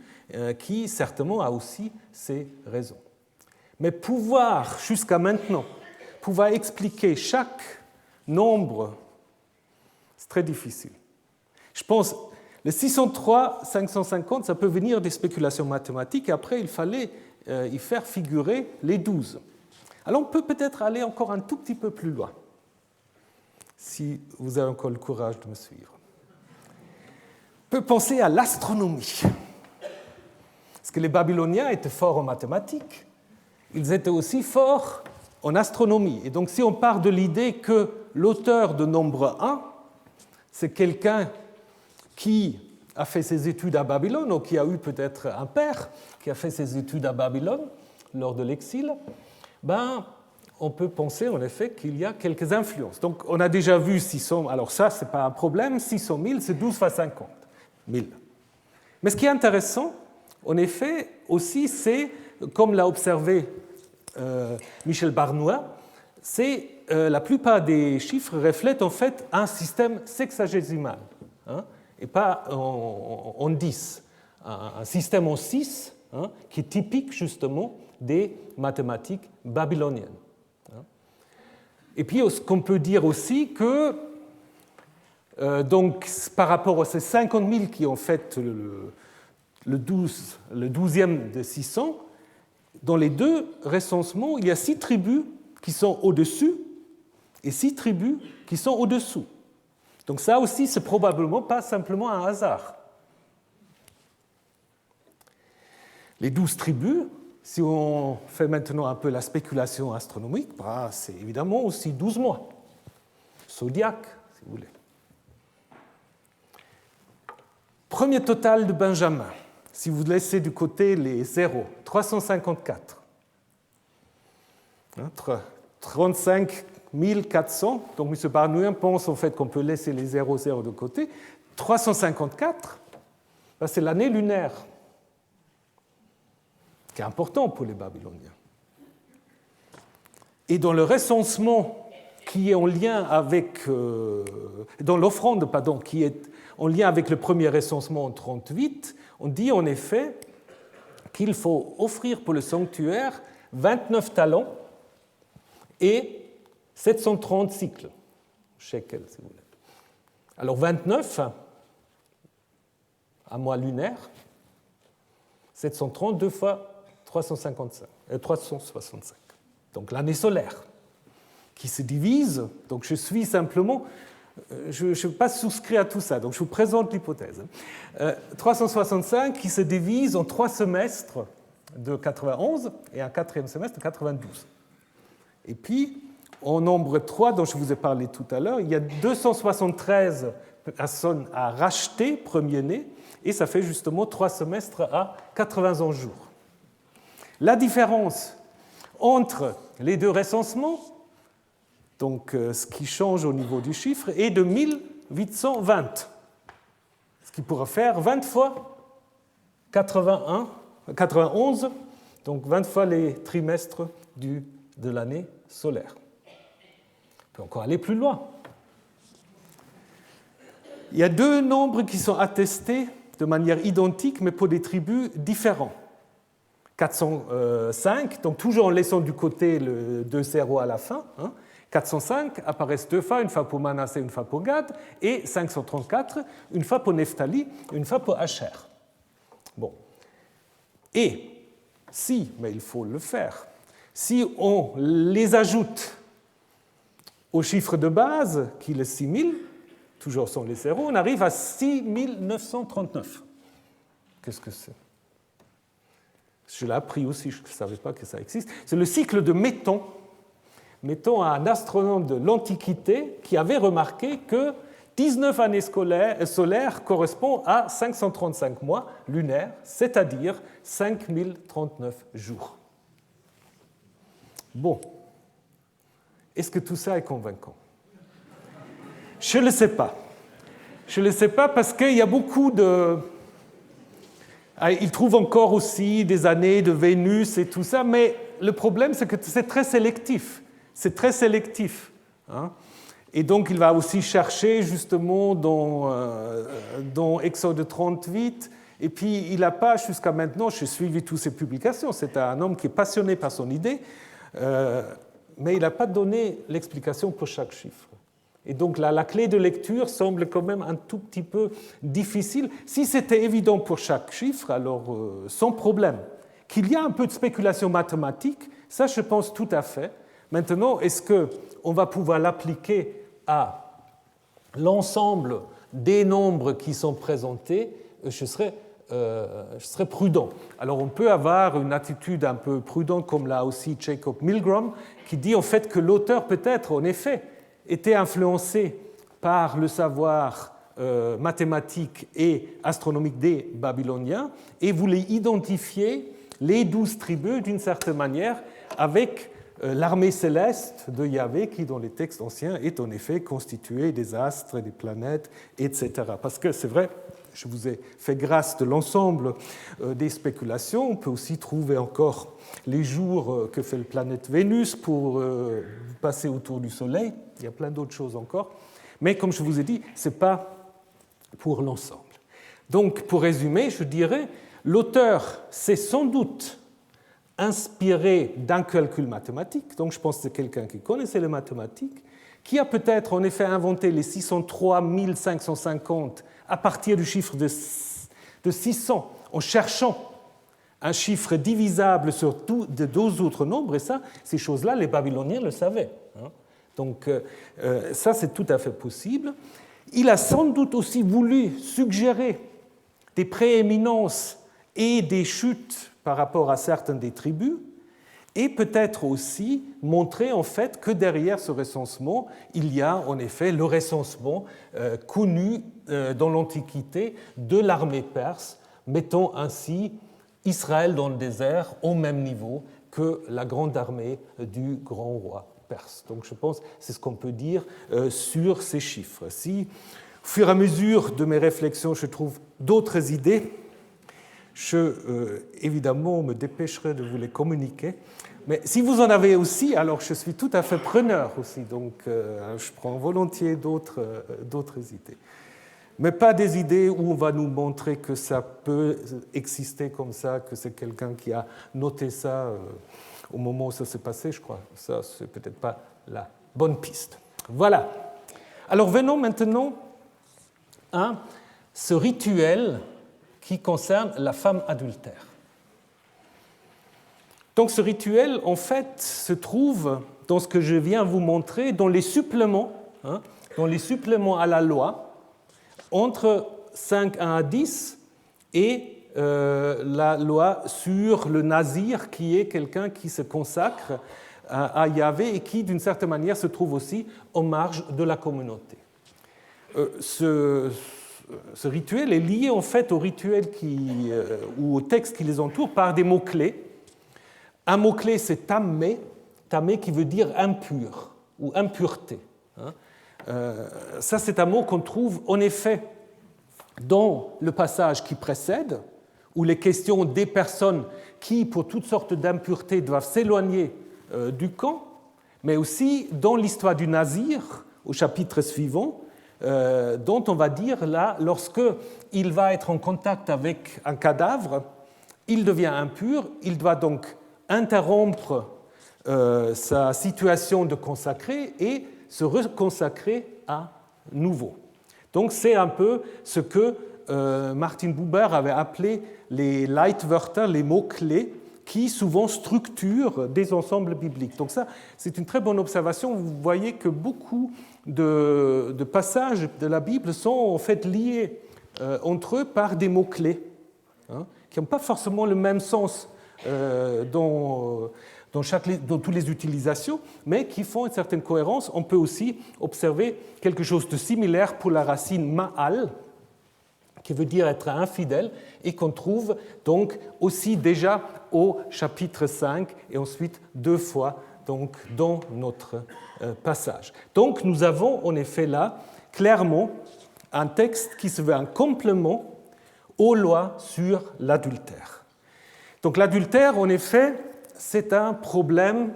qui certainement a aussi ses raisons. Mais jusqu'à maintenant, pouvoir expliquer chaque nombre, c'est très difficile. Je pense le 603, 550, ça peut venir des spéculations mathématiques, et après il fallait y faire figurer les 12. Alors on peut peut-être aller encore un tout petit peu plus loin, si vous avez encore le courage de me suivre. On peut penser à l'astronomie. Parce que les Babyloniens étaient forts en mathématiques, ils étaient aussi forts en astronomie. Et donc si on part de l'idée que l'auteur de Nombre 1, c'est quelqu'un qui a fait ses études à Babylone, ou qui a eu peut-être un père qui a fait ses études à Babylone lors de l'exil, on peut penser en effet qu'il y a quelques influences. Donc on a déjà vu 600, alors ça, ce n'est pas un problème, 600 000, c'est 12 fois 50 000. Mais ce qui est intéressant, en effet, aussi, c'est, comme l'a observé Michel Barnois, c'est la plupart des chiffres reflètent en fait un système sexagésimal, et pas en 10. Un système en 6, qui est typique justement des mathématiques babyloniennes. Et puis, qu'on peut dire aussi que, donc, par rapport à ces 50 000 qui ont fait le 12e de 600, dans les deux recensements, il y a 6 tribus qui sont au-dessus et 6 tribus qui sont au-dessous. Donc ça aussi, c'est probablement pas simplement un hasard. Les 12 tribus, si on fait maintenant un peu la spéculation astronomique, c'est évidemment aussi 12 mois. Zodiaque, si vous voulez. Premier total de Benjamin, si vous laissez de côté les zéros, 354. 35 400, donc M. Barnouin pense en fait qu'on peut laisser les 0 de côté. 354, c'est l'année lunaire, qui est important pour les Babyloniens. Et dans le recensement qui est en lien avec, dans l'offrande, pardon, qui est en lien avec le premier recensement en 1938, on dit en effet qu'il faut offrir pour le sanctuaire 29 talents et 730 cycles, shekels si vous voulez. Alors 29, à mois lunaire, 730, 2 fois 365. Donc l'année solaire, qui se divise, donc je suis simplement, je ne suis pas souscrit à tout ça, donc je vous présente l'hypothèse. 365 qui se divise en 3 semestres de 91 et un 4e semestre de 92. Et puis, en nombre 3, dont je vous ai parlé tout à l'heure, il y a 273 personnes à racheter, premier-né, et ça fait justement 3 semestres à 81 jours. La différence entre les deux recensements, donc ce qui change au niveau du chiffre, est de 1820, ce qui pourrait faire 20 fois 91, donc 20 fois les trimestres de l'année solaire. On peut encore aller plus loin. Il y a 2 nombres qui sont attestés de manière identique, mais pour des tribus différents. 405, donc toujours en laissant du côté le 2-0 à la fin, 405 apparaissent 2 fois, une fois pour Manassé, une fois pour Gad, et 534, une fois pour Nephtali, une fois pour Asher. Bon. Et si, mais il faut le faire, si on les ajoute au chiffre de base, qui est le 6000, toujours sans les zéros, on arrive à 6939. Qu'est-ce que c'est? Je l'ai appris aussi, je ne savais pas que ça existe. C'est le cycle de Méton. Méton, un astronome de l'Antiquité, qui avait remarqué que 19 années solaires correspondent à 535 mois lunaires, c'est-à-dire 5039 jours. Bon. Est-ce que tout ça est convaincant? Je ne le sais pas. Je ne le sais pas parce qu'il y a beaucoup de... Il trouve encore aussi des années de Vénus et tout ça, mais le problème, c'est que c'est très sélectif. C'est très sélectif. Et donc, il va aussi chercher, justement, dans Exode 38, et puis il n'a pas, jusqu'à maintenant, j'ai suivi toutes ses publications, c'est un homme qui est passionné par son idée, mais il n'a pas donné l'explication pour chaque chiffre. Et donc la clé de lecture semble quand même un tout petit peu difficile. Si c'était évident pour chaque chiffre, alors sans problème. Qu'il y a un peu de spéculation mathématique, ça je pense tout à fait. Maintenant, est-ce qu'on va pouvoir l'appliquer à l'ensemble des nombres qui sont présentés? Je serais prudent. Alors on peut avoir une attitude un peu prudente, comme l'a aussi Jacob Milgrom, qui dit en fait que l'auteur peut-être, en effet, était influencé par le savoir mathématique et astronomique des Babyloniens et voulait identifier les 12 tribus d'une certaine manière avec l'armée céleste de Yahvé qui, dans les textes anciens, est en effet constituée des astres, des planètes, etc. Parce que c'est vrai, je vous ai fait grâce de l'ensemble des spéculations. On peut aussi trouver encore les jours que fait la planète Vénus pour passer autour du Soleil. Il y a plein d'autres choses encore. Mais comme je vous ai dit, ce n'est pas pour l'ensemble. Donc, pour résumer, je dirais, l'auteur s'est sans doute inspiré d'un calcul mathématique. Donc, je pense que c'est quelqu'un qui connaissait les mathématiques, qui a peut-être en effet inventé les 603 550 à partir du chiffre de 600, en cherchant un chiffre divisable sur de 12 autres nombres, et ça, ces choses-là, les Babyloniens le savaient. Donc ça, c'est tout à fait possible. Il a sans doute aussi voulu suggérer des prééminences et des chutes par rapport à certaines des tribus, et peut-être aussi montrer en fait que derrière ce recensement, il y a en effet le recensement connu dans l'Antiquité de l'armée perse, mettant ainsi Israël dans le désert au même niveau que la grande armée du grand roi perse. Donc je pense que c'est ce qu'on peut dire sur ces chiffres. Si, au fur et à mesure de mes réflexions, je trouve d'autres idées, je, évidemment, me dépêcherai de vous les communiquer. Mais si vous en avez aussi, alors je suis tout à fait preneur aussi, donc je prends volontiers d'autres idées. Mais pas des idées où on va nous montrer que ça peut exister comme ça, que c'est quelqu'un qui a noté ça au moment où ça s'est passé, je crois. Ça, c'est peut-être pas la bonne piste. Voilà. Alors venons maintenant à ce rituel qui concerne la femme adultère. Donc ce rituel, en fait, se trouve dans ce que je viens vous montrer, dans les suppléments à la loi, entre 5.1 à 10 et la loi sur le nazir, qui est quelqu'un qui se consacre à Yahvé et qui, d'une certaine manière, se trouve aussi en marge de la communauté. Ce rituel est lié en fait au rituel ou au texte qui les entoure par des mots-clés. Un mot-clé, c'est tamé, tamé qui veut dire impur ou impureté. Ça, c'est un mot qu'on trouve en effet dans le passage qui précède, où les questions des personnes qui, pour toutes sortes d'impuretés, doivent s'éloigner du camp, mais aussi dans l'histoire du Nazir, au chapitre suivant, dont on va dire là, lorsqu'il va être en contact avec un cadavre, il devient impur, il doit donc interrompre sa situation de consacré et se reconsacrer à nouveau. Donc c'est un peu ce que Martin Buber avait appelé les Leitwörter, les mots-clés, qui souvent structurent des ensembles bibliques. Donc ça, c'est une très bonne observation. Vous voyez que beaucoup de passages de la Bible sont en fait liés entre eux par des mots-clés, qui n'ont pas forcément le même sens dans toutes les utilisations, mais qui font une certaine cohérence. On peut aussi observer quelque chose de similaire pour la racine ma'al, qui veut dire être infidèle, et qu'on trouve donc aussi déjà au chapitre 5, et ensuite 2 fois donc, dans notre passage. Donc nous avons en effet là, clairement, un texte qui se veut un complément aux lois sur l'adultère. Donc l'adultère, en effet, c'est un problème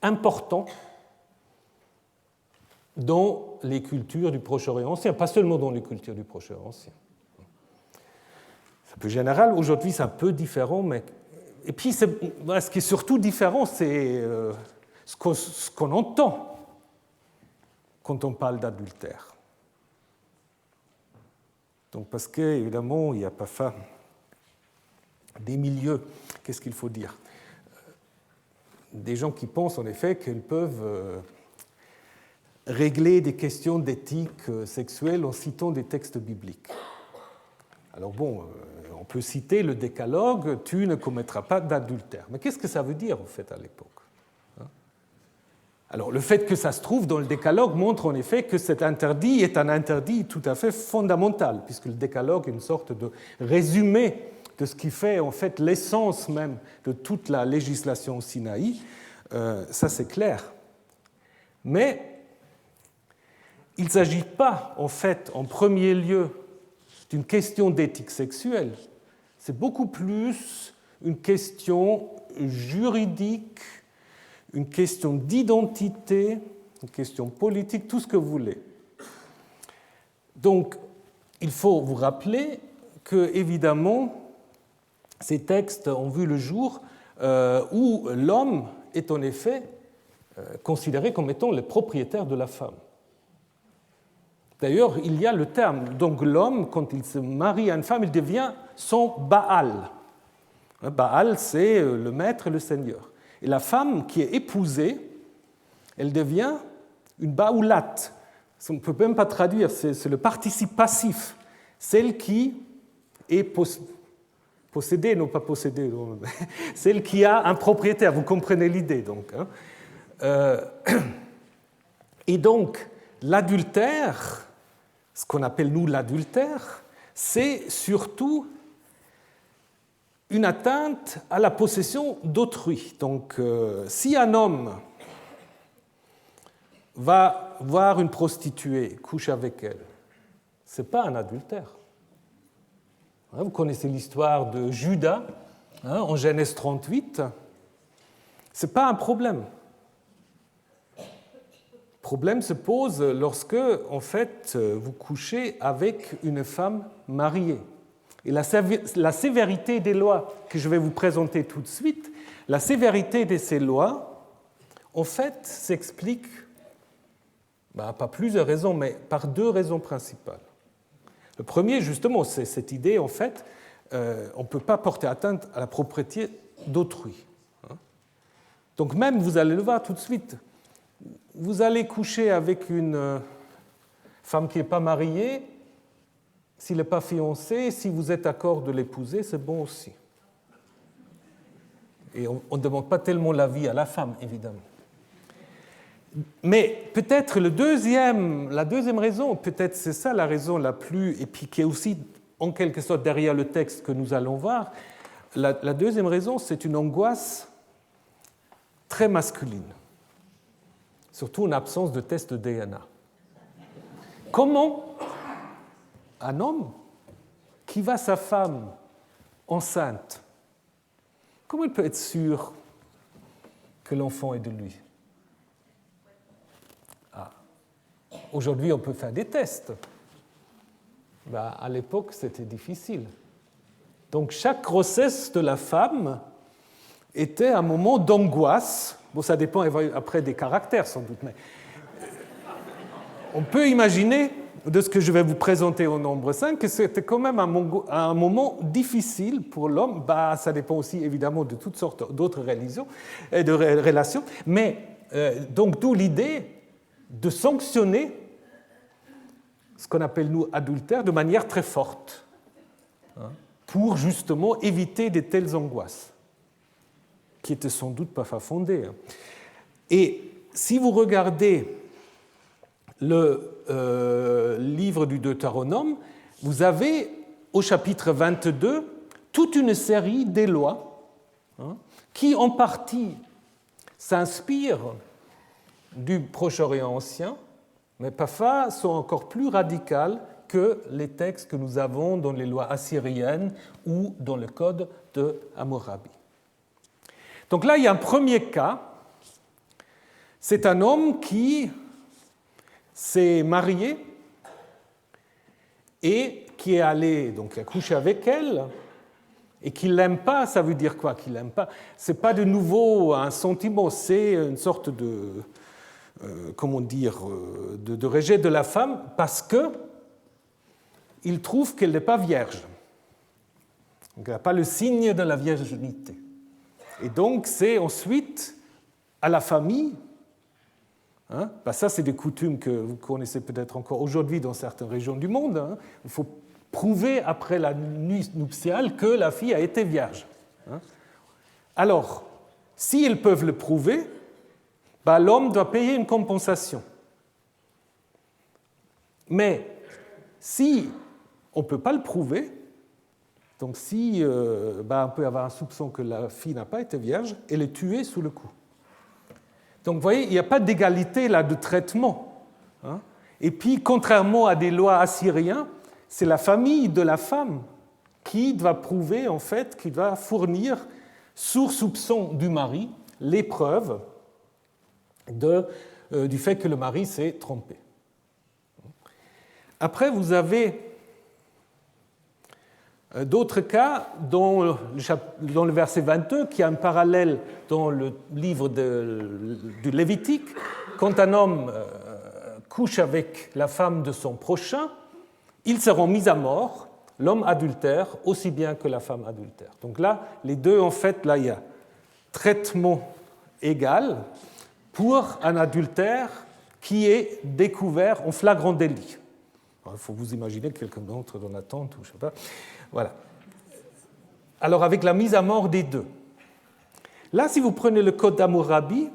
important dans les cultures du Proche-Orient ancien, pas seulement dans les cultures du Proche-Orient ancien. C'est un peu général, aujourd'hui c'est un peu différent, mais... Et puis ce qui est surtout différent, c'est ce qu'on entend quand on parle d'adultère. Donc parce qu'évidemment, il n'y a pas des milieux, qu'est-ce qu'il faut dire? Des gens qui pensent en effet qu'ils peuvent régler des questions d'éthique sexuelle en citant des textes bibliques. Alors bon, on peut citer le décalogue, tu ne commettras pas d'adultère. Mais qu'est-ce que ça veut dire en fait à l'époque? Alors le fait que ça se trouve dans le décalogue montre en effet que cet interdit est un interdit tout à fait fondamental, puisque le décalogue est une sorte de résumé de ce qui fait en fait l'essence même de toute la législation au Sinaï. Ça c'est clair. Mais il ne s'agit pas en fait en premier lieu d'une question d'éthique sexuelle, c'est beaucoup plus une question juridique, une question d'identité, une question politique, tout ce que vous voulez. Donc, il faut vous rappeler que, évidemment, ces textes ont vu le jour où l'homme est en effet considéré comme étant le propriétaire de la femme. D'ailleurs, il y a le terme. Donc l'homme, quand il se marie à une femme, il devient son Baal. Baal, c'est le maître et le seigneur. Et la femme qui est épousée, elle devient une Baoulat. On ne peut même pas traduire, c'est le participe passif. Celle qui est possédée, non pas possédée, celle qui a un propriétaire. Vous comprenez l'idée, donc. Et donc, l'adultère, ce qu'on appelle nous l'adultère, c'est surtout une atteinte à la possession d'autrui. Donc, si un homme va voir une prostituée, couche avec elle, ce n'est pas un adultère. Vous connaissez l'histoire de Judas en Genèse 38. Ce n'est pas un problème. Le problème se pose lorsque, en fait, vous couchez avec une femme mariée. Et la sévérité des lois que je vais vous présenter tout de suite, la sévérité de ces lois, en fait, s'explique, pas plusieurs raisons, mais par deux raisons principales. Le premier, justement, c'est cette idée, en fait, on ne peut pas porter atteinte à la propriété d'autrui. Donc même, vous allez le voir tout de suite, vous allez coucher avec une femme qui n'est pas mariée, s'il n'est pas fiancé, si vous êtes d'accord de l'épouser, c'est bon aussi. Et on ne demande pas tellement l'avis à la femme, évidemment. Mais peut-être la deuxième raison, peut-être c'est ça la raison la plus, et puis qui est aussi en quelque sorte derrière le texte que nous allons voir, la deuxième raison, c'est une angoisse très masculine, surtout en absence de test de DNA. Comment un homme qui voit sa femme enceinte, comment il peut être sûr que l'enfant est de lui? Aujourd'hui, on peut faire des tests. À l'époque, c'était difficile. Donc, chaque grossesse de la femme était un moment d'angoisse. Bon, ça dépend après des caractères, sans doute, mais on peut imaginer, de ce que je vais vous présenter au nombre 5, que c'était quand même un moment difficile pour l'homme. Ça dépend aussi, évidemment, de toutes sortes d'autres relations. Mais, donc, d'où l'idée de sanctionner ce qu'on appelle, nous, adultère, de manière très forte, pour justement éviter de telles angoisses, qui n'étaient sans doute pas fondées. Et si vous regardez le livre du Deutéronome, vous avez, au chapitre 22, toute une série des lois qui, en partie, s'inspirent du Proche-Orient ancien, mais parfois sont encore plus radicales que les textes que nous avons dans les lois assyriennes ou dans le code de Hammurabi. Donc là, il y a un premier cas. C'est un homme qui s'est marié et qui est allé, donc, a couché avec elle, et qu'il ne l'aime pas. Ça veut dire quoi qu'il ne l'aime pas? Ce n'est pas de nouveau un sentiment, c'est une sorte de de rejet de la femme parce qu'il trouve qu'elle n'est pas vierge. Donc, elle n'a pas le signe de la virginité. Et donc, c'est ensuite à la famille, ça, c'est des coutumes que vous connaissez peut-être encore aujourd'hui dans certaines régions du monde. Il faut prouver après la nuit nuptiale que la fille a été vierge. Alors, s'ils peuvent le prouver, l'homme doit payer une compensation. Mais si on ne peut pas le prouver, donc si on peut avoir un soupçon que la fille n'a pas été vierge, elle est tuée sous le coup. Donc vous voyez, il n'y a pas d'égalité là de traitement. Et puis, contrairement à des lois assyriennes, c'est la famille de la femme qui doit prouver, en fait, qui doit fournir, sous soupçon du mari, les preuves du fait que le mari s'est trompé. Après, vous avez d'autres cas dans le verset 22, qui a un parallèle dans le livre du Lévitique. Quand un homme couche avec la femme de son prochain, ils seront mis à mort, l'homme adultère aussi bien que la femme adultère. Donc là, les deux, en fait, là, il y a traitement égal pour un adultère qui est découvert en flagrant délit. Il faut vous imaginer quelqu'un d'autre dans la tente, ou je ne sais pas. Voilà. Alors, avec la mise à mort des deux. Là, si vous prenez le code d'Hammurabi,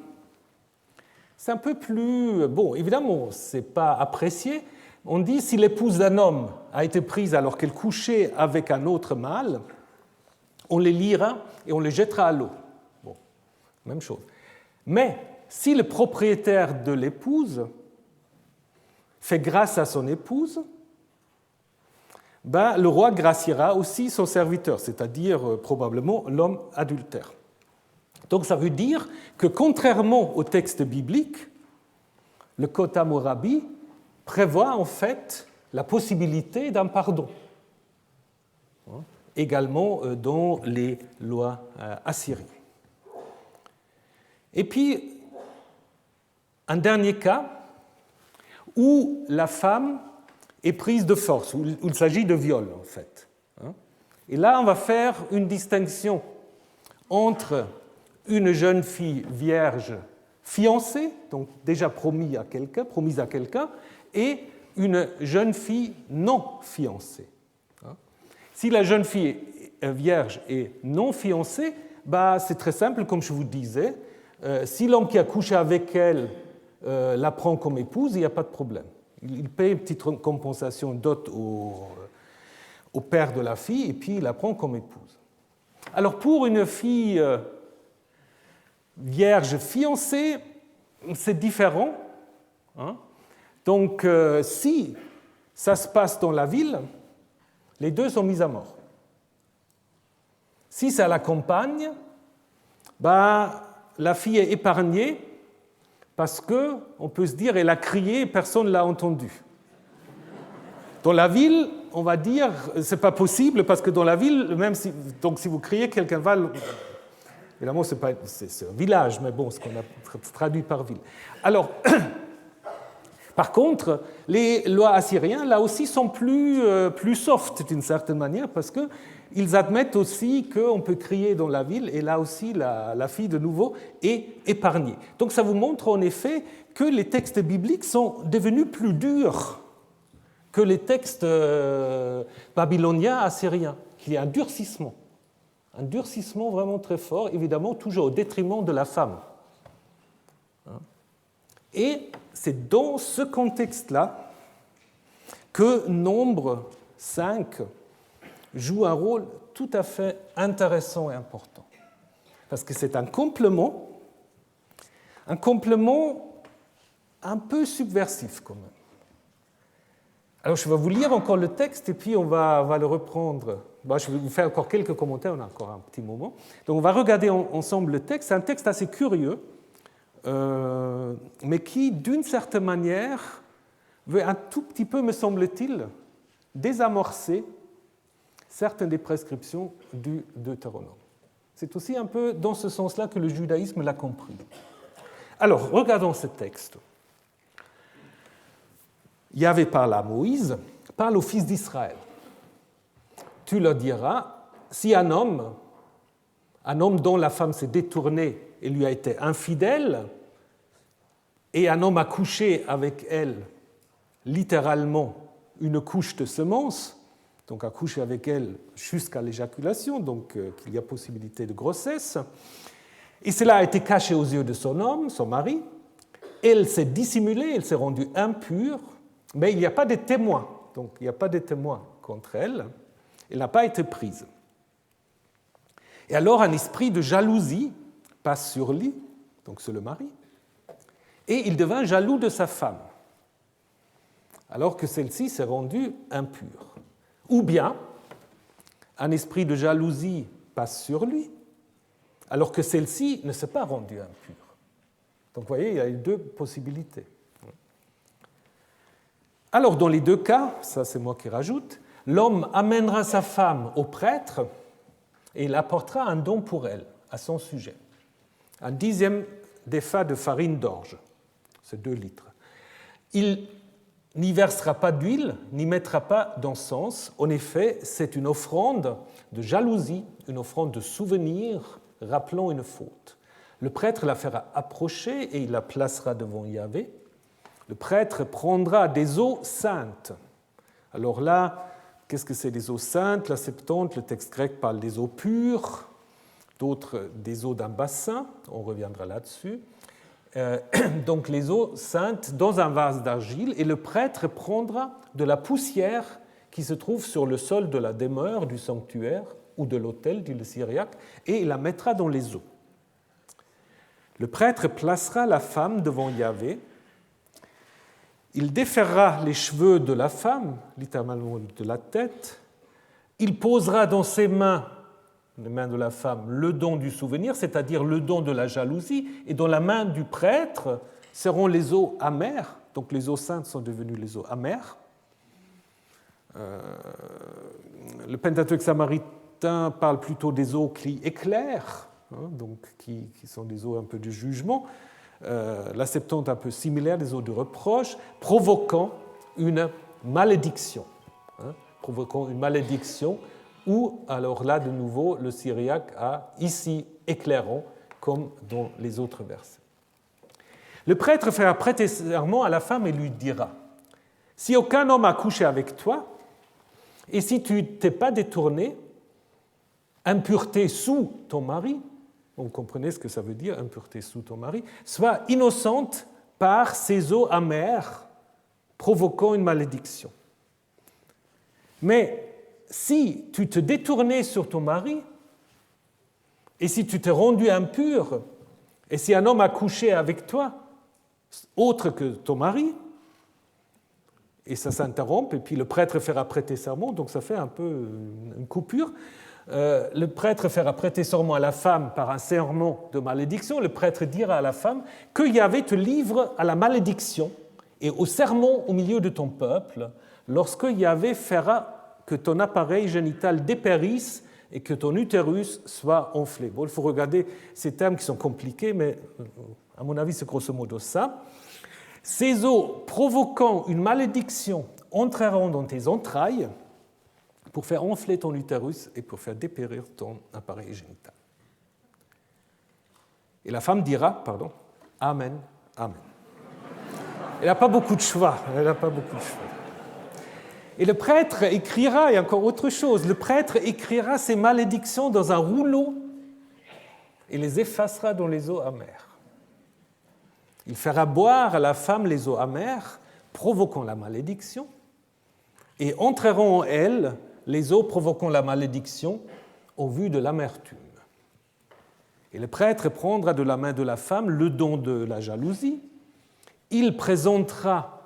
c'est un peu plus... Bon, évidemment, ce n'est pas apprécié. On dit si l'épouse d'un homme a été prise alors qu'elle couchait avec un autre mâle, on les liera et on les jettera à l'eau. Bon, même chose. Mais si le propriétaire de l'épouse fait grâce à son épouse, le roi graciera aussi son serviteur, c'est-à-dire probablement l'homme adultère. Donc ça veut dire que contrairement au texte biblique, le Code Hammurabi prévoit en fait la possibilité d'un pardon, également dans les lois assyriennes. Et puis, un dernier cas où la femme est prise de force, où il s'agit de viol en fait. Et là, on va faire une distinction entre une jeune fille vierge fiancée, donc déjà promise à quelqu'un, et une jeune fille non fiancée. Si la jeune fille vierge est non fiancée, c'est très simple, comme je vous disais. Si l'homme qui a couché avec elle la prend comme épouse, il n'y a pas de problème. Il paye une petite compensation dot au père de la fille et puis il la prend comme épouse. Alors pour une fille vierge fiancée, c'est différent. Donc si ça se passe dans la ville, les deux sont mis à mort. Si c'est à la campagne, la fille est épargnée parce qu'on peut se dire qu'elle a crié et personne ne l'a entendu. Dans la ville, on va dire que ce n'est pas possible parce que dans la ville, même si vous criez, quelqu'un va... Évidemment, c'est un village, mais bon, ce qu'on a traduit par ville. Alors, par contre, les lois assyriennes, là aussi, sont plus soft d'une certaine manière parce qu'ils admettent aussi qu'on peut crier dans la ville et là aussi, la fille, de nouveau, est épargnée. Donc ça vous montre en effet que les textes bibliques sont devenus plus durs que les textes babyloniens, assyriens, qu'il y a un durcissement vraiment très fort, évidemment toujours au détriment de la femme. Et c'est dans ce contexte-là que Nombre 5 joue un rôle tout à fait intéressant et important. Parce que c'est un complément un peu subversif quand même. Alors je vais vous lire encore le texte et puis on va le reprendre. Je vais vous faire encore quelques commentaires, on a encore un petit moment. Donc on va regarder ensemble le texte. C'est un texte assez curieux, mais qui, d'une certaine manière, veut un tout petit peu, me semble-t-il, désamorcer certaines des prescriptions du Deutéronome. C'est aussi un peu dans ce sens-là que le judaïsme l'a compris. Alors, regardons ce texte. Yahvé parle à Moïse, parle aux fils d'Israël. Tu leur diras, si un homme dont la femme s'est détournée et lui a été infidèle, et un homme a couché avec elle, littéralement, une couche de semence, donc a couché avec elle jusqu'à l'éjaculation, donc qu'il y a possibilité de grossesse, et cela a été caché aux yeux de son homme, son mari, elle s'est dissimulée, elle s'est rendue impure, mais il n'y a pas de témoins, donc il n'y a pas de témoins contre elle, elle n'a pas été prise. Et alors un esprit de jalousie passe sur lui, donc sur le mari, et il devint jaloux de sa femme, alors que celle-ci s'est rendue impure. Ou bien, un esprit de jalousie passe sur lui, alors que celle-ci ne s'est pas rendue impure. Donc vous voyez, il y a eu deux possibilités. Alors dans les deux cas, ça c'est moi qui rajoute, l'homme amènera sa femme au prêtre et il apportera un don pour elle, à son sujet. Un 10e d'épha de farine d'orge, c'est 2 litres. Il n'y versera pas d'huile, n'y mettra pas d'encens. En effet, c'est une offrande de jalousie, une offrande de souvenir rappelant une faute. Le prêtre la fera approcher et il la placera devant Yahvé. Le prêtre prendra des eaux saintes. Alors là, qu'est-ce que c'est des eaux saintes? La Septante, le texte grec parle des eaux pures, d'autres des eaux d'un bassin, on reviendra là-dessus. Donc les eaux saintes dans un vase d'argile, et le prêtre prendra de la poussière qui se trouve sur le sol de la demeure du sanctuaire ou de l'autel, dit le syriaque, et il la mettra dans les eaux. Le prêtre placera la femme devant Yahvé. il déferra les cheveux de la femme, littéralement de la tête, il posera dans ses mains, les mains de la femme, le don du souvenir, c'est-à-dire le don de la jalousie, et dans la main du prêtre seront les eaux amères, donc les eaux saintes sont devenues les eaux amères. Le Pentateuque samaritain parle plutôt des eaux qui éclairent, donc qui sont des eaux un peu de jugement. La Septante un peu similaire, des eaux de reproche, provoquant une malédiction. Provoquant une malédiction, ou alors là, de nouveau, le syriaque a ici éclairant, comme dans les autres versets. Le prêtre fera prêter serment à la femme et lui dira : si aucun homme a couché avec toi, et si tu ne t'es pas détourné, impureté sous ton mari, vous comprenez ce que ça veut dire, impureté sous ton mari, sois innocente par ces eaux amères, provoquant une malédiction. Mais si tu te détournais sur ton mari, et si tu t'es rendu impur, et si un homme a couché avec toi, autre que ton mari, et ça s'interrompt, et puis le prêtre fera prêter serment, donc ça fait un peu une coupure. Le prêtre fera prêter serment à la femme par un serment de malédiction. Le prêtre dira à la femme que Yahvé te livre à la malédiction et au sermon au milieu de ton peuple, lorsque Yahvé fera que ton appareil génital dépérisse et que ton utérus soit enflé. Bon, il faut regarder ces termes qui sont compliqués, mais à mon avis, c'est grosso modo ça. Ces eaux provoquant une malédiction entreront dans tes entrailles pour faire enfler ton utérus et pour faire dépérir ton appareil génital. Et la femme dira, Amen, Amen. Elle n'a pas beaucoup de choix. Et le prêtre écrira, et encore autre chose, le prêtre écrira ces malédictions dans un rouleau et les effacera dans les eaux amères. Il fera boire à la femme les eaux amères, provoquant la malédiction, et entreront en elle les eaux provoquant la malédiction au vu de l'amertume. Et le prêtre prendra de la main de la femme le don de la jalousie. Il présentera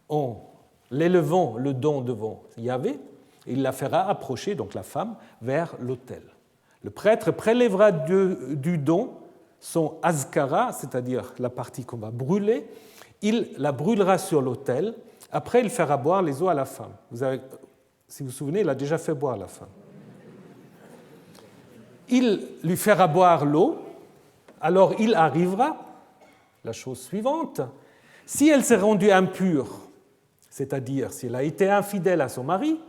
en l'élevant le don devant Yahvé, et il la fera approcher, donc la femme, vers l'autel. Le prêtre prélèvera du don son azkara, c'est-à-dire la partie qu'on va brûler, il la brûlera sur l'autel. Après, il fera boire les eaux à la femme. Si vous vous souvenez, il a déjà fait boire la femme. Il lui fera boire l'eau, alors il arrivera, la chose suivante, si elle s'est rendue impure, c'est-à-dire si elle a été infidèle à son mari,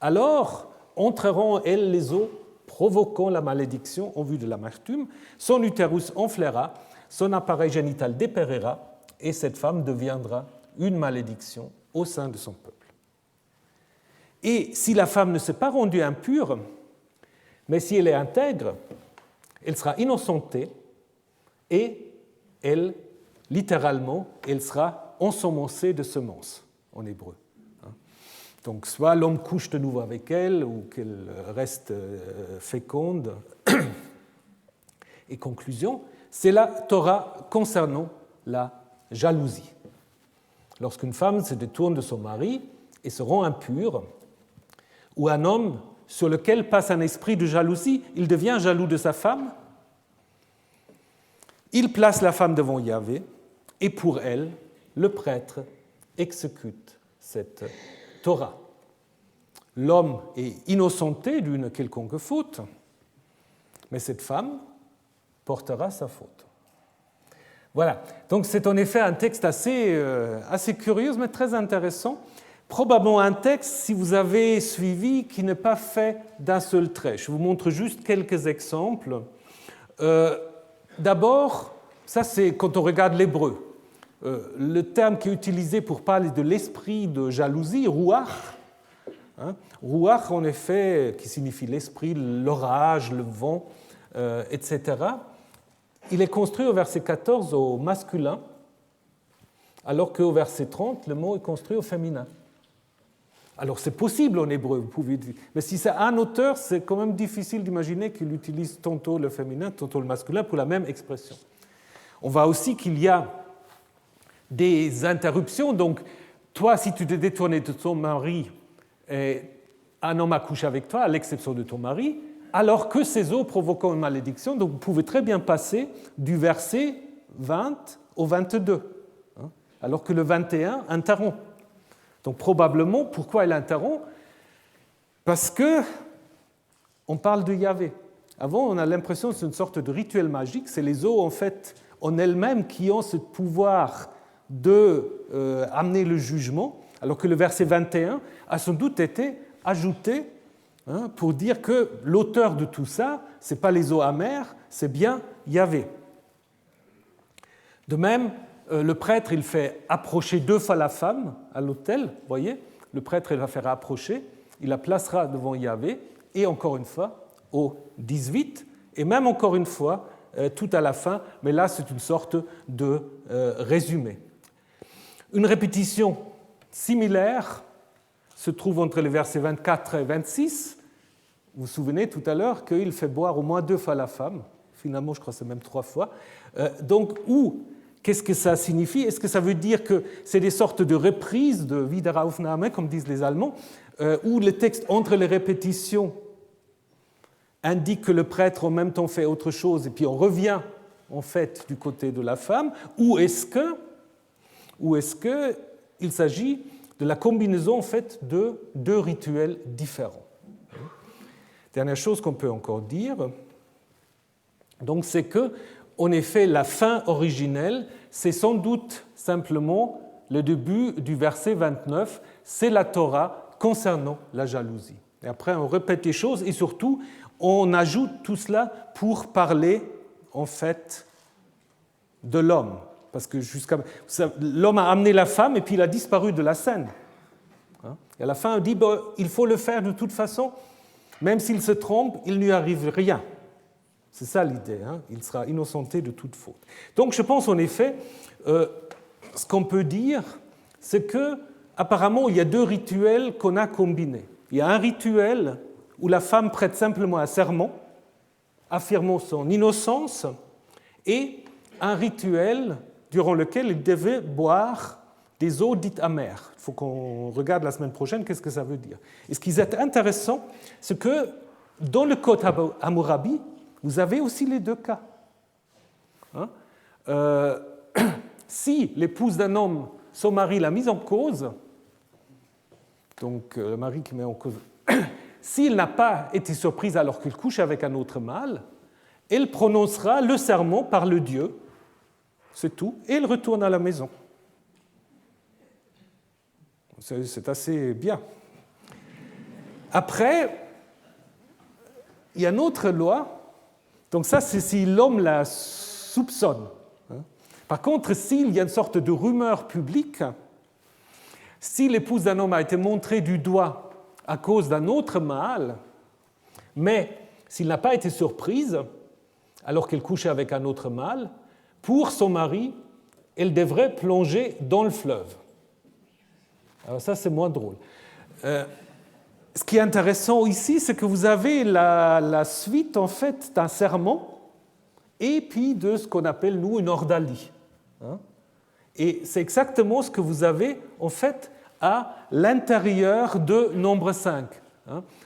alors entreront en elle les eaux provoquant la malédiction en vue de l'amertume, son utérus enflera, son appareil génital dépérira, et cette femme deviendra une malédiction au sein de son peuple. Et si la femme ne s'est pas rendue impure, mais si elle est intègre, elle sera innocentée et elle, littéralement, elle sera ensemencée de semences, en hébreu. Donc soit l'homme couche de nouveau avec elle ou qu'elle reste féconde. Et conclusion, c'est la Torah concernant la jalousie. Lorsqu'une femme se détourne de son mari et se rend impure, ou un homme sur lequel passe un esprit de jalousie, il devient jaloux de sa femme, il place la femme devant Yahvé, et pour elle, le prêtre exécute cette Torah. L'homme est innocenté d'une quelconque faute, mais cette femme portera sa faute. Voilà, donc c'est en effet un texte assez curieux, mais très intéressant. Probablement un texte, si vous avez suivi, qui n'est pas fait d'un seul trait. Je vous montre juste quelques exemples. D'abord, ça c'est quand on regarde l'hébreu. Le terme qui est utilisé pour parler de l'esprit de jalousie, ruach, ruach en effet, qui signifie l'esprit, l'orage, le vent, etc., il est construit au verset 14 au masculin, alors qu'au verset 30, le mot est construit au féminin. Alors c'est possible en hébreu, vous pouvez dire, mais si c'est un auteur, c'est quand même difficile d'imaginer qu'il utilise tantôt le féminin, tantôt le masculin pour la même expression. On voit aussi qu'il y a des interruptions, donc toi, si tu te détournais de ton mari, un homme a couché avec toi, à l'exception de ton mari, alors que ces eaux provoquant une malédiction, donc vous pouvez très bien passer du verset 20 au 22, alors que le 21 interrompt. Donc probablement, pourquoi il interrompt? Parce que on parle de Yahvé. Avant, on a l'impression que c'est une sorte de rituel magique, c'est les eaux en fait en elles-mêmes qui ont ce pouvoir d'amener le jugement, alors que le verset 21 a sans doute été ajouté pour dire que l'auteur de tout ça, ce n'est pas les eaux amères, c'est bien Yahvé. De même, le prêtre, il fait approcher 2 fois la femme à l'autel, vous voyez, le prêtre, il va faire approcher, il la placera devant Yahvé, et encore une fois, au 18, et même encore une fois, tout à la fin, mais là, c'est une sorte de résumé. Une répétition similaire se trouve entre les versets 24 et 26. Vous vous souvenez tout à l'heure qu'il fait boire au moins 2 fois la femme. Finalement, je crois que c'est même 3 fois. Donc, qu'est-ce que ça signifie? Est-ce que ça veut dire que c'est des sortes de reprises, de Wiederaufnahme, comme disent les Allemands, où le texte entre les répétitions indique que le prêtre en même temps fait autre chose et puis on revient en fait du côté de la femme, ou est-ce qu'il s'agit de la combinaison en fait de 2 rituels différents? Dernière chose qu'on peut encore dire, donc, c'est que, en effet, la fin originelle, c'est sans doute simplement le début du verset 29, c'est la Torah concernant la jalousie. Et après, on répète les choses et surtout, on ajoute tout cela pour parler, en fait, de l'homme. Parce que l'homme a amené la femme et puis il a disparu de la scène. Et à la fin, on dit il faut le faire de toute façon, même s'il se trompe, il ne lui arrive rien. C'est ça l'idée, il sera innocenté de toute faute. Donc je pense en effet, ce qu'on peut dire, c'est qu'apparemment il y a 2 rituels qu'on a combinés. Il y a un rituel où la femme prête simplement un serment, affirmant son innocence, et un rituel durant lequel il devait boire des eaux dites amères. Il faut qu'on regarde la semaine prochaine qu'est-ce que ça veut dire. Et ce qui est intéressant, c'est que dans le Code Hammurabi, vous avez aussi les 2 cas. Si l'épouse d'un homme, son mari l'a mise en cause, donc le mari qui met en cause, s'il n'a pas été surprise alors qu'il couche avec un autre mâle, elle prononcera le serment par le Dieu, c'est tout, et elle retourne à la maison. C'est assez bien. Après, il y a une autre loi. Donc ça, c'est si l'homme la soupçonne. Par contre, s'il y a une sorte de rumeur publique, si l'épouse d'un homme a été montrée du doigt à cause d'un autre mâle, mais s'il n'a pas été surprise, alors qu'elle couchait avec un autre mâle, pour son mari, elle devrait plonger dans le fleuve. Alors ça, c'est moins drôle. Ce qui est intéressant ici, c'est que vous avez la suite en fait d'un serment et puis de ce qu'on appelle nous une ordalie. Et c'est exactement ce que vous avez en fait à l'intérieur de Nombre 5.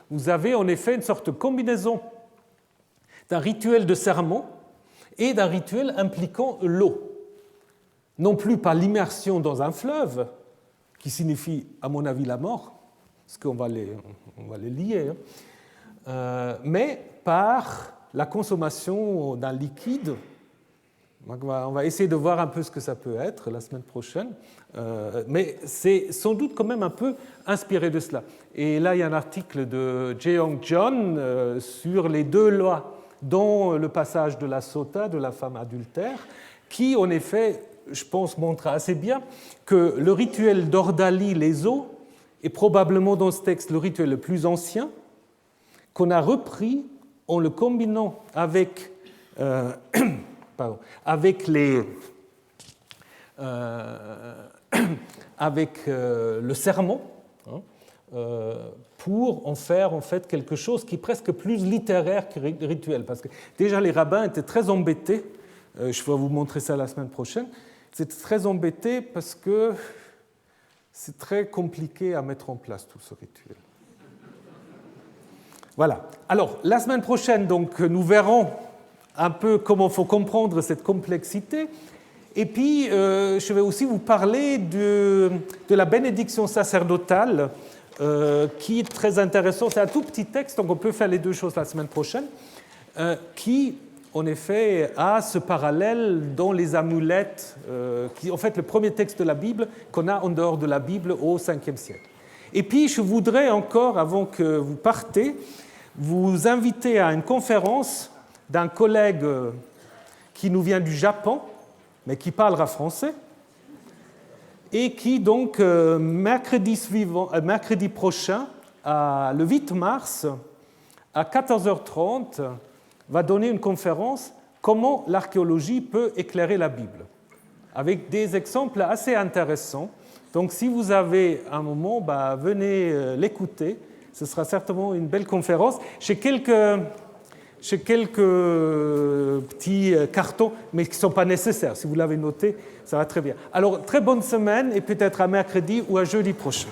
Vous avez en effet une sorte de combinaison d'un rituel de serment et d'un rituel impliquant l'eau. Non plus par l'immersion dans un fleuve, qui signifie à mon avis la mort, parce qu'on va les lier, mais par la consommation d'un liquide. On va essayer de voir un peu ce que ça peut être la semaine prochaine, mais c'est sans doute quand même un peu inspiré de cela. Et là, il y a un article de Jeong John sur les 2 lois, dont le passage de la sota, de la femme adultère, qui en effet, je pense, montre assez bien que le rituel d'ordalie, les eaux, est probablement dans ce texte le rituel le plus ancien, qu'on a repris en le combinant avec, le serment, pour en faire en fait quelque chose qui est presque plus littéraire que rituel. Parce que déjà les rabbins étaient très embêtés, je vais vous montrer ça la semaine prochaine, ils étaient très embêtés parce que c'est très compliqué à mettre en place tout ce rituel. Voilà. Alors, la semaine prochaine, donc, nous verrons un peu comment il faut comprendre cette complexité. Et puis, je vais aussi vous parler de la bénédiction sacerdotale, qui est très intéressant. C'est un tout petit texte, donc on peut faire les deux choses la semaine prochaine, qui, en effet, a ce parallèle dans les amulettes, qui est en fait le premier texte de la Bible qu'on a en dehors de la Bible au 5e siècle. Et puis, je voudrais encore, avant que vous partez, vous inviter à une conférence d'un collègue qui nous vient du Japon, mais qui parlera français, et qui, donc, mercredi prochain, le 8 mars, à 14h30, va donner une conférence « Comment l'archéologie peut éclairer la Bible », avec des exemples assez intéressants. Donc, si vous avez un moment, venez l'écouter. Ce sera certainement une belle conférence. J'ai quelques petits cartons, mais qui ne sont pas nécessaires. Si vous l'avez noté, ça va très bien. Alors, très bonne semaine et peut-être à mercredi ou à jeudi prochain.